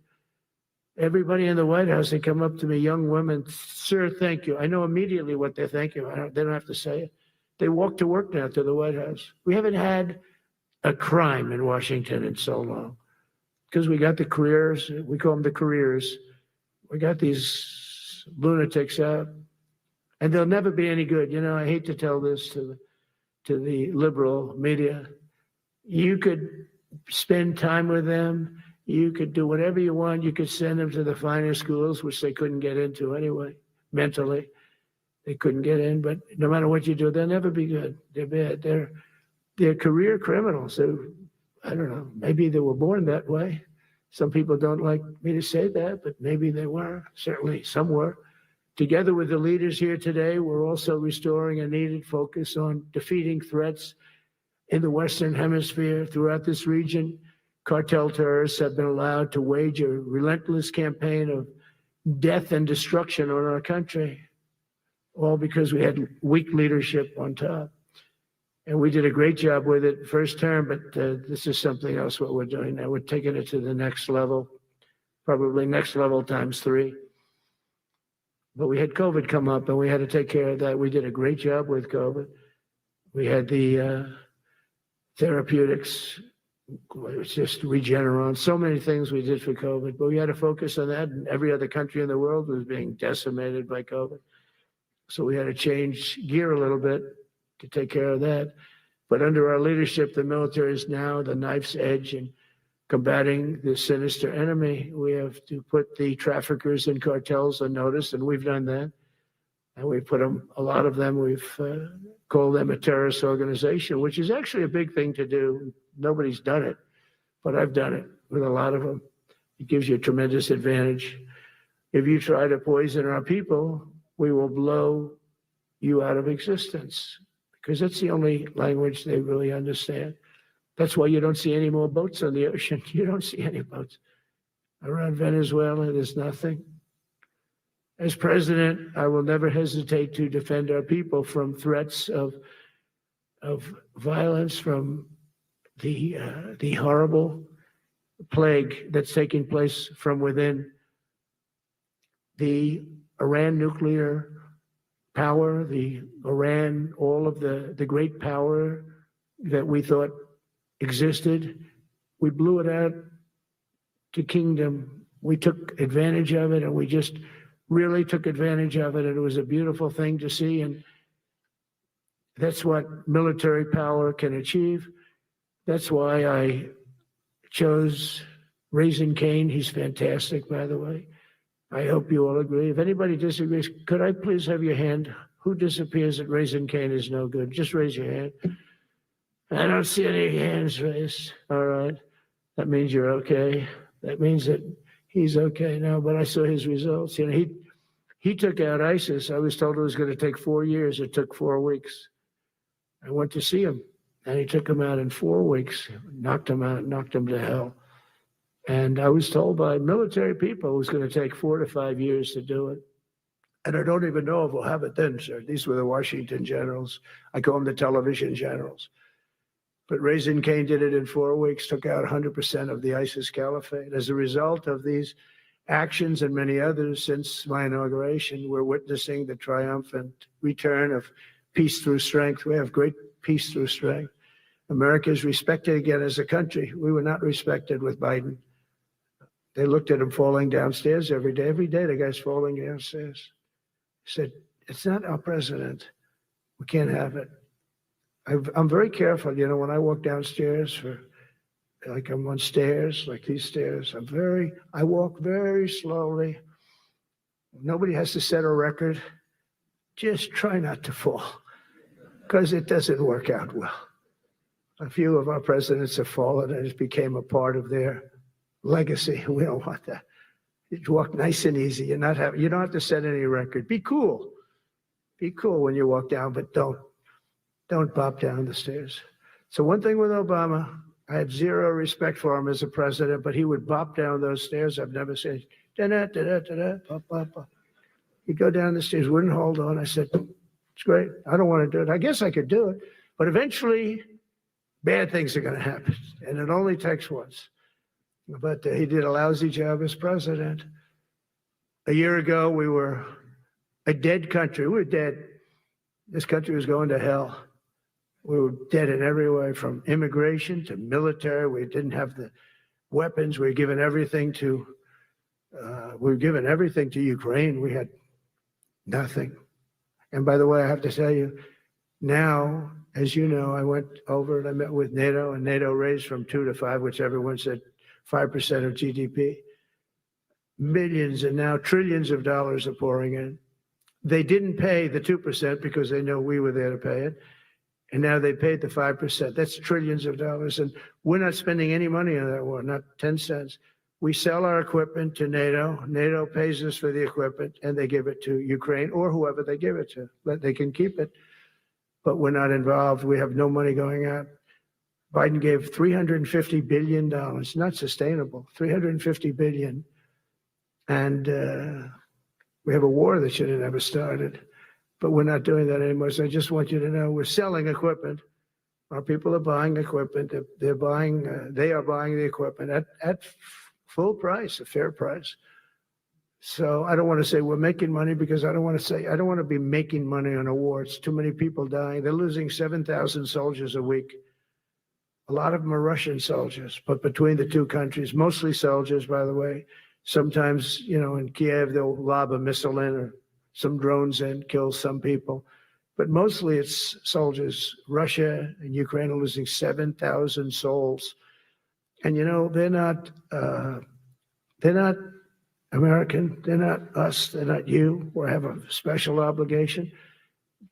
Everybody in the White House, they come up to me, young women, sir, thank you. I know immediately what they thank you. They don't have to say it. They walk to work now to the White House. We haven't had a crime in Washington in so long, because we got the careers. We call them the careers. We got these lunatics out, and they'll never be any good. You know, I hate to tell this to the liberal media. You could spend time with them. You could do whatever you want. You could send them to the finer schools, which they couldn't get into anyway, mentally. They couldn't get in, but no matter what you do, they'll never be good. They're bad. They're career criminals. I don't know, maybe they were born that way. Some people don't like me to say that, but maybe they were. Certainly some were. Together with the leaders here today, we're also restoring a needed focus on defeating threats in the Western Hemisphere. Throughout this region, cartel terrorists have been allowed to wage a relentless campaign of death and destruction on our country, all because we had weak leadership on top. And we did a great job with it first term, but this is something else what we're doing now. We're taking it to the next level, probably next level times 3. But we had COVID come up, and we had to take care of that. We did a great job with COVID. We had the therapeutics. It's just Regeneron, so many things we did for COVID, but we had to focus on that. And every other country in the world was being decimated by COVID. So we had to change gear a little bit to take care of that. But under our leadership, the military is now the knife's edge in combating this sinister enemy. We have to put the traffickers and cartels on notice, and we've done that. And we put them, a lot of them, we've called them a terrorist organization, which is actually a big thing to do. Nobody's done it, but I've done it with a lot of them. It gives you a tremendous advantage. If you try to poison our people, we will blow you out of existence, because that's the only language they really understand. That's why you don't see any more boats on the ocean. You don't see any boats. Around Venezuela, there's nothing. As president, I will never hesitate to defend our people from threats of violence, from the horrible plague that's taking place from within. The Iran nuclear power, the Iran, all of the great power that we thought existed, we blew it out to kingdom. We took advantage of it, and we just really took advantage of it, and it was a beautiful thing to see. And That's what military power can achieve. That's why I chose Raising Cane. He's fantastic, by the way. I hope you all agree. If anybody disagrees, could I please have your hand? Who disappears that Raising Cane is no good? Just raise your hand. I don't see any hands raised. All right. That means you're okay. That means that he's okay now, but I saw his results. You know, he took out ISIS. I was told it was going to take 4 years. It took 4 weeks. I went to see him, and he took him out in 4 weeks, knocked him out, knocked him to hell. And I was told by military people it was going to take 4 to 5 years to do it. And I don't even know if we'll have it then, sir. These were the Washington generals. I call them the television generals. But Raising Cane did it in 4 weeks, took out 100% of the ISIS caliphate. As a result of these actions and many others since my inauguration, we're witnessing the triumphant return of peace through strength. We have great peace through strength. America is respected again as a country. We were not respected with Biden. They looked at him falling downstairs every day. Every day, the guy's falling downstairs. He said, it's not our president. We can't have it. I'm very careful, you know, when I walk downstairs like I'm on stairs, like these stairs, I walk very slowly. Nobody has to set a record. Just try not to fall, because it doesn't work out well. A few of our presidents have fallen and it became a part of their legacy. We don't want that. You walk nice and easy. You don't have to set any record. Be cool. Be cool when you walk down, but don't bop down the stairs. So one thing with Obama, I had zero respect for him as a president, but he would bop down those stairs. I've never seen da-da-da-da-da-da, bop, bop, bop. He'd go down the stairs, wouldn't hold on. I said, it's great. I don't want to do it. I guess I could do it, but eventually bad things are going to happen, and it only takes once. But he did a lousy job as president. A year ago, we were a dead country. We were dead. This country was going to hell. We were dead in every way, from immigration to military. We didn't have the weapons. We were given everything to Ukraine. We had nothing. And by the way, I have to tell you, now, as you know, I went over and I met with NATO, and NATO raised from 2 to 5, which everyone said 5% of GDP. Millions and now trillions of dollars are pouring in. They didn't pay the 2% because they know we were there to pay it. And now they paid the 5%. That's trillions of dollars. And we're not spending any money on that war, not 10 cents. We sell our equipment to NATO. NATO pays us for the equipment, and they give it to Ukraine or whoever they give it to. They can keep it, but we're not involved. We have no money going out. Biden gave $350 billion. Not sustainable, $350 billion. And we have a war that should have never started, but we're not doing that anymore. So I just want you to know we're selling equipment. Our people are buying equipment. They are buying the equipment at full price, a fair price. So I don't want to say we're making money, because I don't want to be making money on a war. It's too many people dying. They're losing 7,000 soldiers a week. A lot of them are Russian soldiers, but between the two countries, mostly soldiers, by the way. Sometimes, you know, in Kiev, they'll lob a missile in or some drones in, kill some people. But mostly it's soldiers. Russia and Ukraine are losing 7,000 souls. And, you know, they're not American. They're not us. They're not you. We have a special obligation.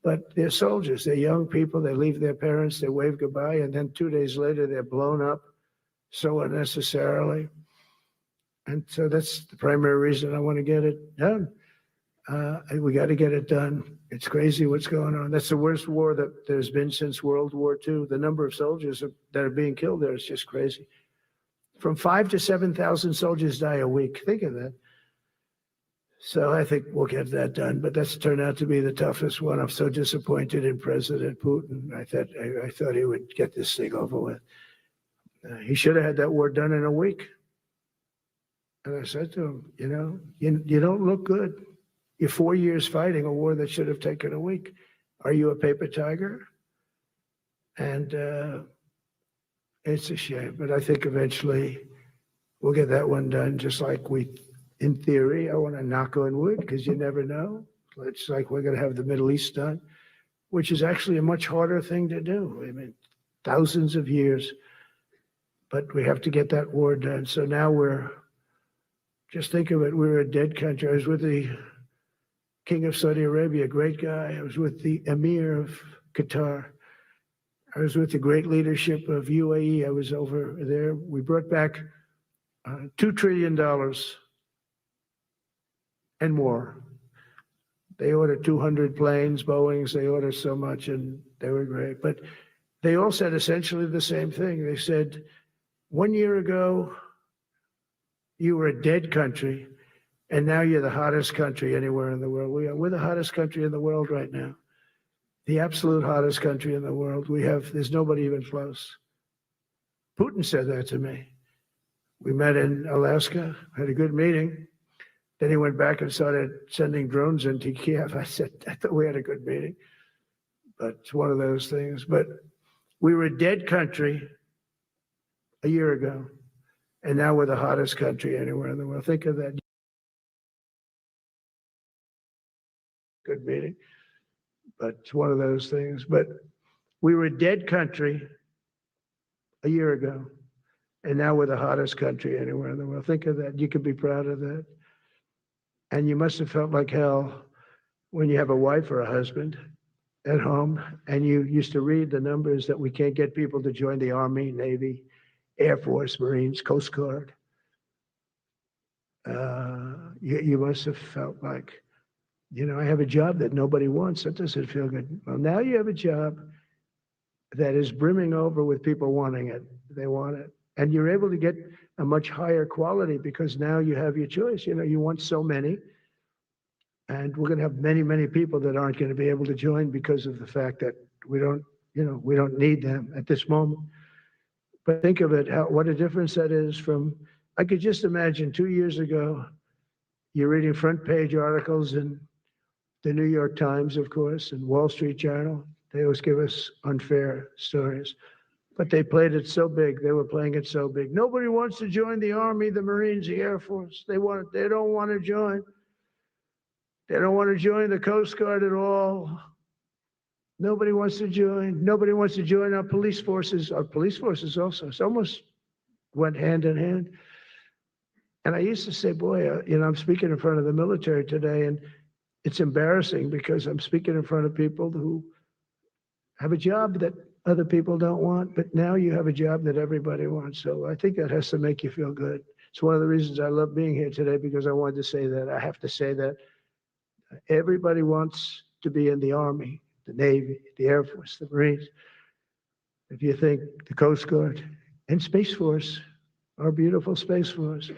But they're soldiers. They're young people. They leave their parents. They wave goodbye. And then 2 days later, they're blown up so unnecessarily. And so that's the primary reason I want to get it done. We got to get it done. It's crazy what's going on. That's the worst war that there's been since World War II. The number of soldiers that are being killed there is just crazy. From 5,000 to 7,000 soldiers die a week. Think of that. So I think we'll get that done, but that's turned out to be the toughest one. I'm so disappointed in President Putin. I thought he would get this thing over with. He should have had that war done in a week. And I said to him, you know, you don't look good. You're 4 years fighting a war that should have taken a week. Are you a paper tiger? And it's a shame, but I think eventually we'll get that one done, just like in theory, I want to knock on wood, because you never know. It's like we're going to have the Middle East done. which is actually a much harder thing to do. I mean, thousands of years, but we have to get that war done. So now just think of it, we're a dead country. I was with the King of Saudi Arabia, a great guy. I was with the Emir of Qatar. I was with the great leadership of UAE. I was over there. We brought back $2 trillion and more. They ordered 200 planes, Boeings. They ordered so much, and they were great. But they all said essentially the same thing. They said, 1 year ago, you were a dead country, and now you're the hottest country anywhere in the world. We're the hottest country in the world right now. The absolute hottest country in the world. There's nobody even close. Putin said that to me. We met in Alaska, had a good meeting. Then he went back and started sending drones into Kiev. I said, I thought we had a good meeting. But it's one of those things. But we were a dead country a year ago, and now we're the hottest country anywhere in the world. Think of that. Good meeting. But it's one of those things. But we were a dead country a year ago, and now we're the hottest country anywhere in the world. Think of that. You could be proud of that. And you must have felt like hell when you have a wife or a husband at home, and you used to read the numbers that we can't get people to join the Army, Navy, Air Force, Marines, Coast Guard. You must have felt like, I have a job that nobody wants. That doesn't feel good. Well, now you have a job that is brimming over with people wanting it. They want it. And you're able to get a much higher quality because now you have your choice. You want so many. And we're going to have many, many people that aren't going to be able to join because of the fact that we don't need them at this moment. But think of it, what a difference that is from, I could just imagine 2 years ago, you're reading front page articles in the New York Times, of course, and Wall Street Journal. They always give us unfair stories. But they played it so big. They were playing it so big. Nobody wants to join the Army, the Marines, the Air Force. They don't want to join. They don't want to join the Coast Guard at all. Nobody wants to join. Nobody wants to join our police forces. Our police forces also. It's almost went hand in hand. And I used to say, boy, I'm speaking in front of the military today, and it's embarrassing because I'm speaking in front of people who have a job that other people don't want, but now you have a job that everybody wants. So I think that has to make you feel good. It's one of the reasons I love being here today, because I wanted to say that. I have to say that everybody wants to be in the Army, the Navy, the Air Force, the Marines. If you think the Coast Guard and Space Force, our beautiful Space Force,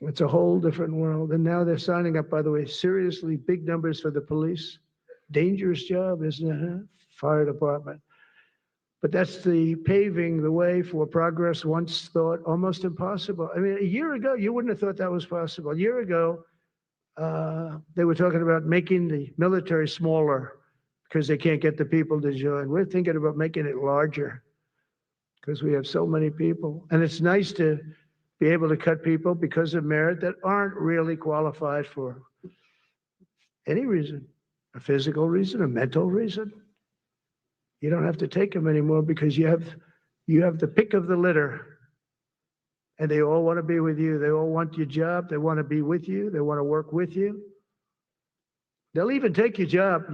it's a whole different world. And now they're signing up, by the way, seriously big numbers for the police. Dangerous job, isn't it? Huh? Fire department. But that's the paving the way for progress once thought almost impossible. I mean, a year ago, you wouldn't have thought that was possible. A year ago, they were talking about making the military smaller because they can't get the people to join. We're thinking about making it larger because we have so many people. And it's nice to be able to cut people because of merit that aren't really qualified for any reason, a physical reason, a mental reason. You don't have to take them anymore because you have the pick of the litter, and they all want to be with you. They all want your job. They want to be with you. They want to work with you. They'll even take your job,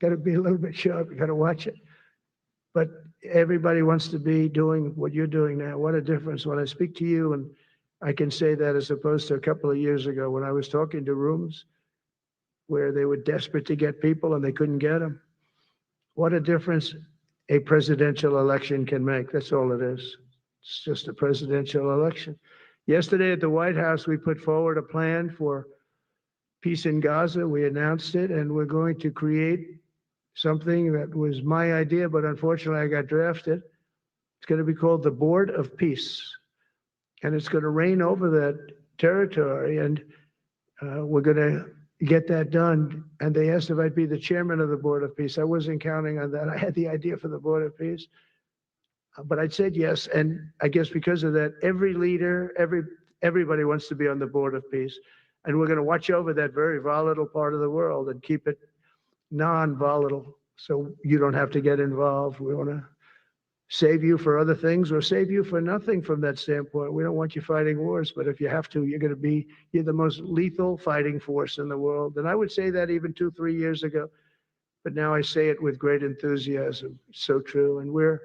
Got to be a little bit sharp. You got to watch it. But everybody wants to be doing what you're doing now. What a difference when I speak to you, and I can say that as opposed to a couple of years ago when I was talking to rooms where they were desperate to get people and they couldn't get them. What a difference a presidential election can make. That's all it is. It's just a presidential election. Yesterday at the White House, we put forward a plan for peace in Gaza. We announced it, and we're going to create something that was my idea, but unfortunately I got drafted. It's going to be called the Board of Peace, and it's going to reign over that territory, and we're going to get that done. And they asked if I'd be the chairman of the Board of Peace. I wasn't counting on that. I had the idea for the Board of Peace, but I said yes. And I guess because of that, every leader, everybody wants to be on the Board of Peace. And we're going to watch over that very volatile part of the world and keep it non-volatile. so you don't have to get involved. We want to save you for other things or save you for nothing from that standpoint. We don't want you fighting wars, but if you have to, you're the most lethal fighting force in the world. And I would say that even 2-3 years ago, but now I say it with great enthusiasm. It's so true. And we're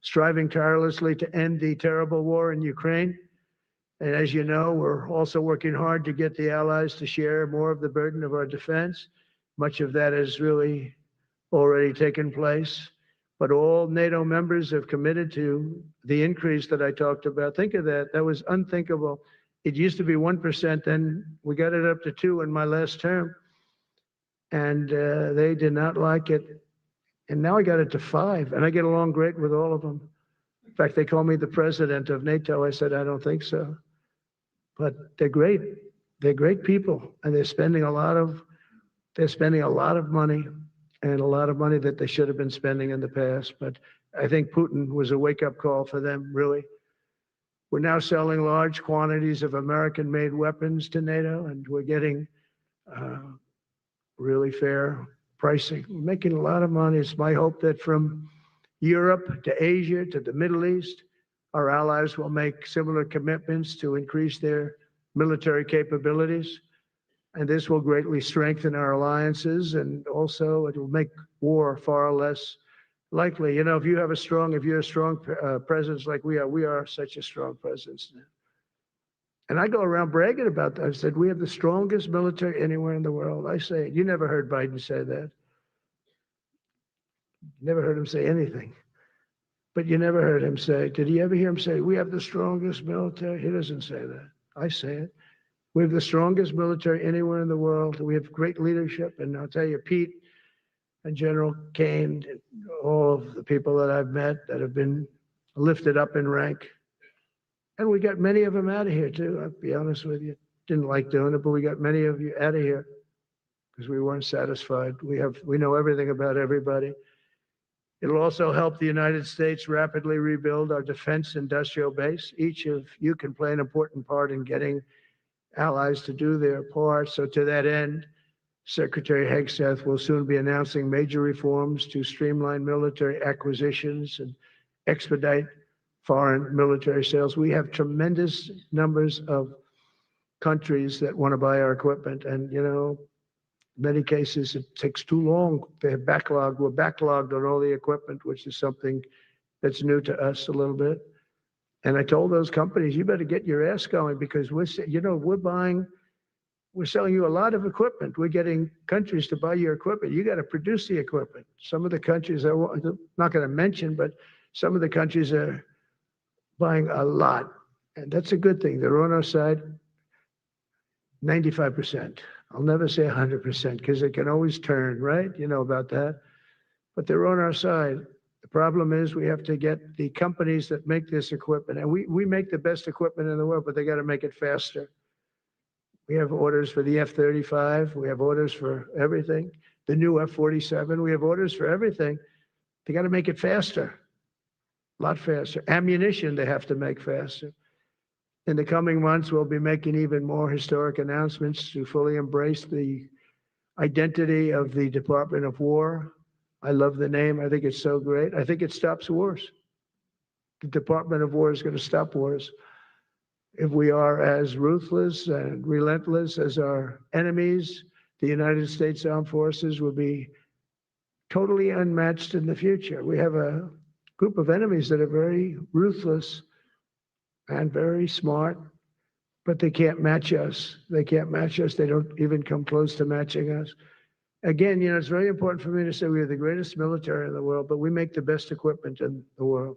striving tirelessly to end the terrible war in Ukraine. And as you know, we're also working hard to get the allies to share more of the burden of our defense. Much of that has really already taken place. But all NATO members have committed to the increase that I talked about. Think of that. That was unthinkable. It used to be 1%, then we got it up to 2% in my last term. And they did not like it. And now I got it to 5%, and I get along great with all of them. In fact, they call me the president of NATO. I said, I don't think so. But they're great. They're great people, and they're spending a lot of money, and a lot of money that they should have been spending in the past. But I think Putin was a wake-up call for them, really. We're now selling large quantities of American-made weapons to NATO, and we're getting really fair pricing. We're making a lot of money. It's my hope that from Europe to Asia to the Middle East, our allies will make similar commitments to increase their military capabilities. And this will greatly strengthen our alliances, and also it will make war far less likely. You know, if you're a strong presence like we are such a strong presence now. And I go around bragging about that. I said, we have the strongest military anywhere in the world. I say it. You never heard Biden say that. Never heard him say anything. But you never heard him say, did he ever hear him say, we have the strongest military? He doesn't say that. I say it. We have the strongest military anywhere in the world. We have great leadership. And I'll tell you, Pete and General Kane, and all of the people that I've met that have been lifted up in rank. And we got many of them out of here, too. I'll be honest with you. Didn't like doing it, but we got many of you out of here because we weren't satisfied. We know everything about everybody. It'll also help the United States rapidly rebuild our defense industrial base. Each of you can play an important part in getting allies to do their part. So to that end, Secretary Hegseth will soon be announcing major reforms to streamline military acquisitions and expedite foreign military sales. We have tremendous numbers of countries that want to buy our equipment. And, you know, in many cases, it takes too long. They're backlogged. We're backlogged on all the equipment, which is something that's new to us a little bit. And I told those companies, you better get your ass going because we're selling you a lot of equipment. We're getting countries to buy your equipment. You got to produce the equipment. Some of the countries, I'm not going to mention, but some of the countries are buying a lot. And that's a good thing. They're on our side 95%. I'll never say 100% because it can always turn, right? You know about that. But they're on our side. The problem is we have to get the companies that make this equipment, and we make the best equipment in the world, but they got to make it faster. We have orders for the F-35. We have orders for everything. The new F-47. We have orders for everything. They got to make it faster, a lot faster. Ammunition they have to make faster. In the coming months, we'll be making even more historic announcements to fully embrace the identity of the Department of War. I love the name. I think it's so great. I think it stops wars. The Department of War is going to stop wars. If we are as ruthless and relentless as our enemies, the United States Armed Forces will be totally unmatched in the future. We have a group of enemies that are very ruthless and very smart, but they can't match us. They can't match us. They don't even come close to matching us. Again, you know, it's very important for me to say we are the greatest military in the world, but we make the best equipment in the world.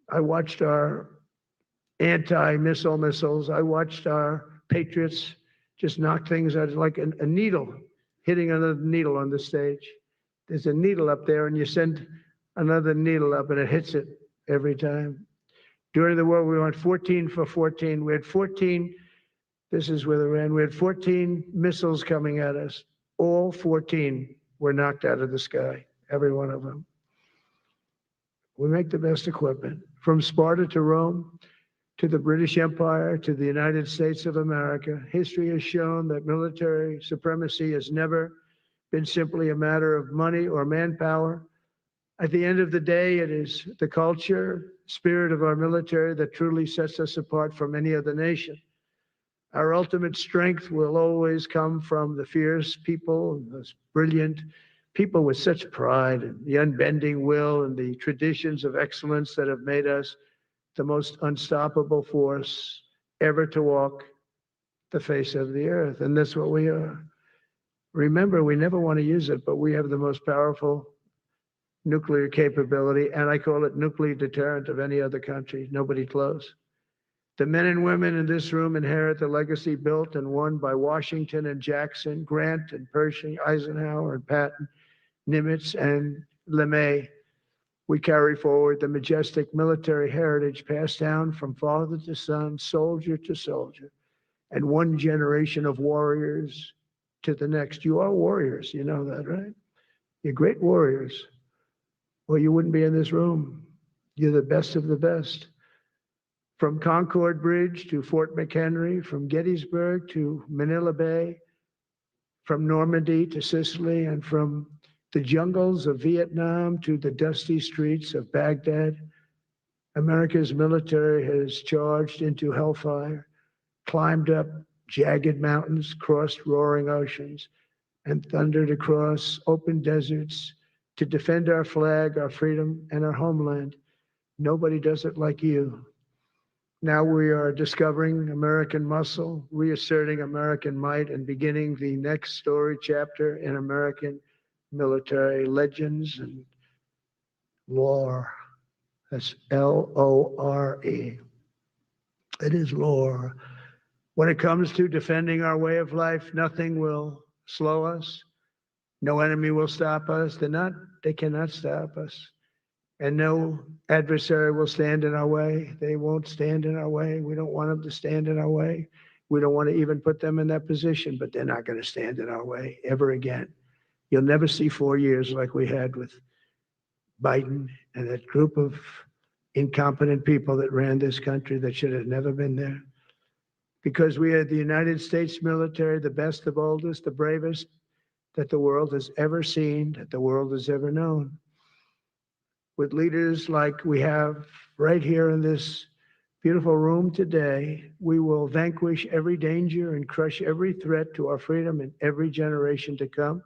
I watched our anti-missile missiles. I watched our Patriots just knock things out like a needle, hitting another needle on the stage. There's a needle up there, and you send another needle up, and it hits it every time. During the war, we went 14 for 14. We had 14, this is with Iran, we had 14 missiles coming at us. All 14 were knocked out of the sky, every one of them. We make the best equipment. From Sparta to Rome, to the British Empire, to the United States of America, history has shown that military supremacy has never been simply a matter of money or manpower. At the end of the day, it is the culture, spirit of our military that truly sets us apart from any other nation. Our ultimate strength will always come from the fierce people, those brilliant people with such pride and the unbending will and the traditions of excellence that have made us the most unstoppable force ever to walk the face of the earth. And that's what we are. Remember, we never want to use it, but we have the most powerful nuclear capability, and I call it nuclear deterrent of any other country. Nobody close. The men and women in this room inherit the legacy built and won by Washington and Jackson, Grant and Pershing, Eisenhower and Patton, Nimitz and LeMay. We carry forward the majestic military heritage passed down from father to son, soldier to soldier, and one generation of warriors to the next. You are warriors, you know that, right? You're great warriors, or you wouldn't be in this room. You're the best of the best. From Concord Bridge to Fort McHenry, from Gettysburg to Manila Bay, from Normandy to Sicily, and from the jungles of Vietnam to the dusty streets of Baghdad, America's military has charged into hellfire, climbed up jagged mountains, crossed roaring oceans, and thundered across open deserts to defend our flag, our freedom, and our homeland. Nobody does it like you. Now we are discovering American muscle, reasserting American might, and beginning the next story chapter in American military legends and lore. That's Lore. It is lore. When it comes to defending our way of life, nothing will slow us. No enemy will stop us. They cannot stop us. And no adversary will stand in our way. They won't stand in our way. We don't want them to stand in our way. We don't want to even put them in that position, but they're not going to stand in our way ever again. You'll never see 4 years like we had with Biden and that group of incompetent people that ran this country that should have never been there. Because we had the United States military, the best, the boldest, the bravest that the world has ever seen, that the world has ever known. With leaders like we have right here in this beautiful room today, we will vanquish every danger and crush every threat to our freedom in every generation to come,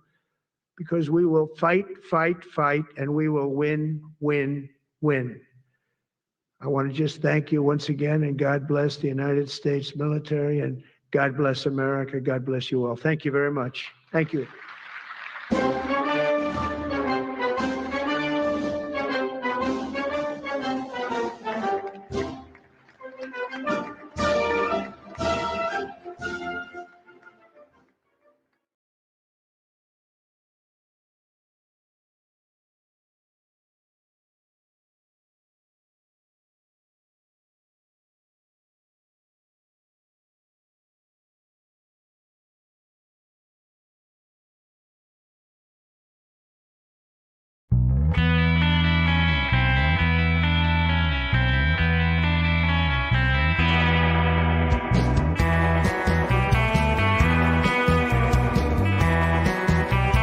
because we will fight, fight, fight, and we will win, win, win. I want to just thank you once again, and God bless the United States military, and God bless America. God bless you all. Thank you very much. Thank you.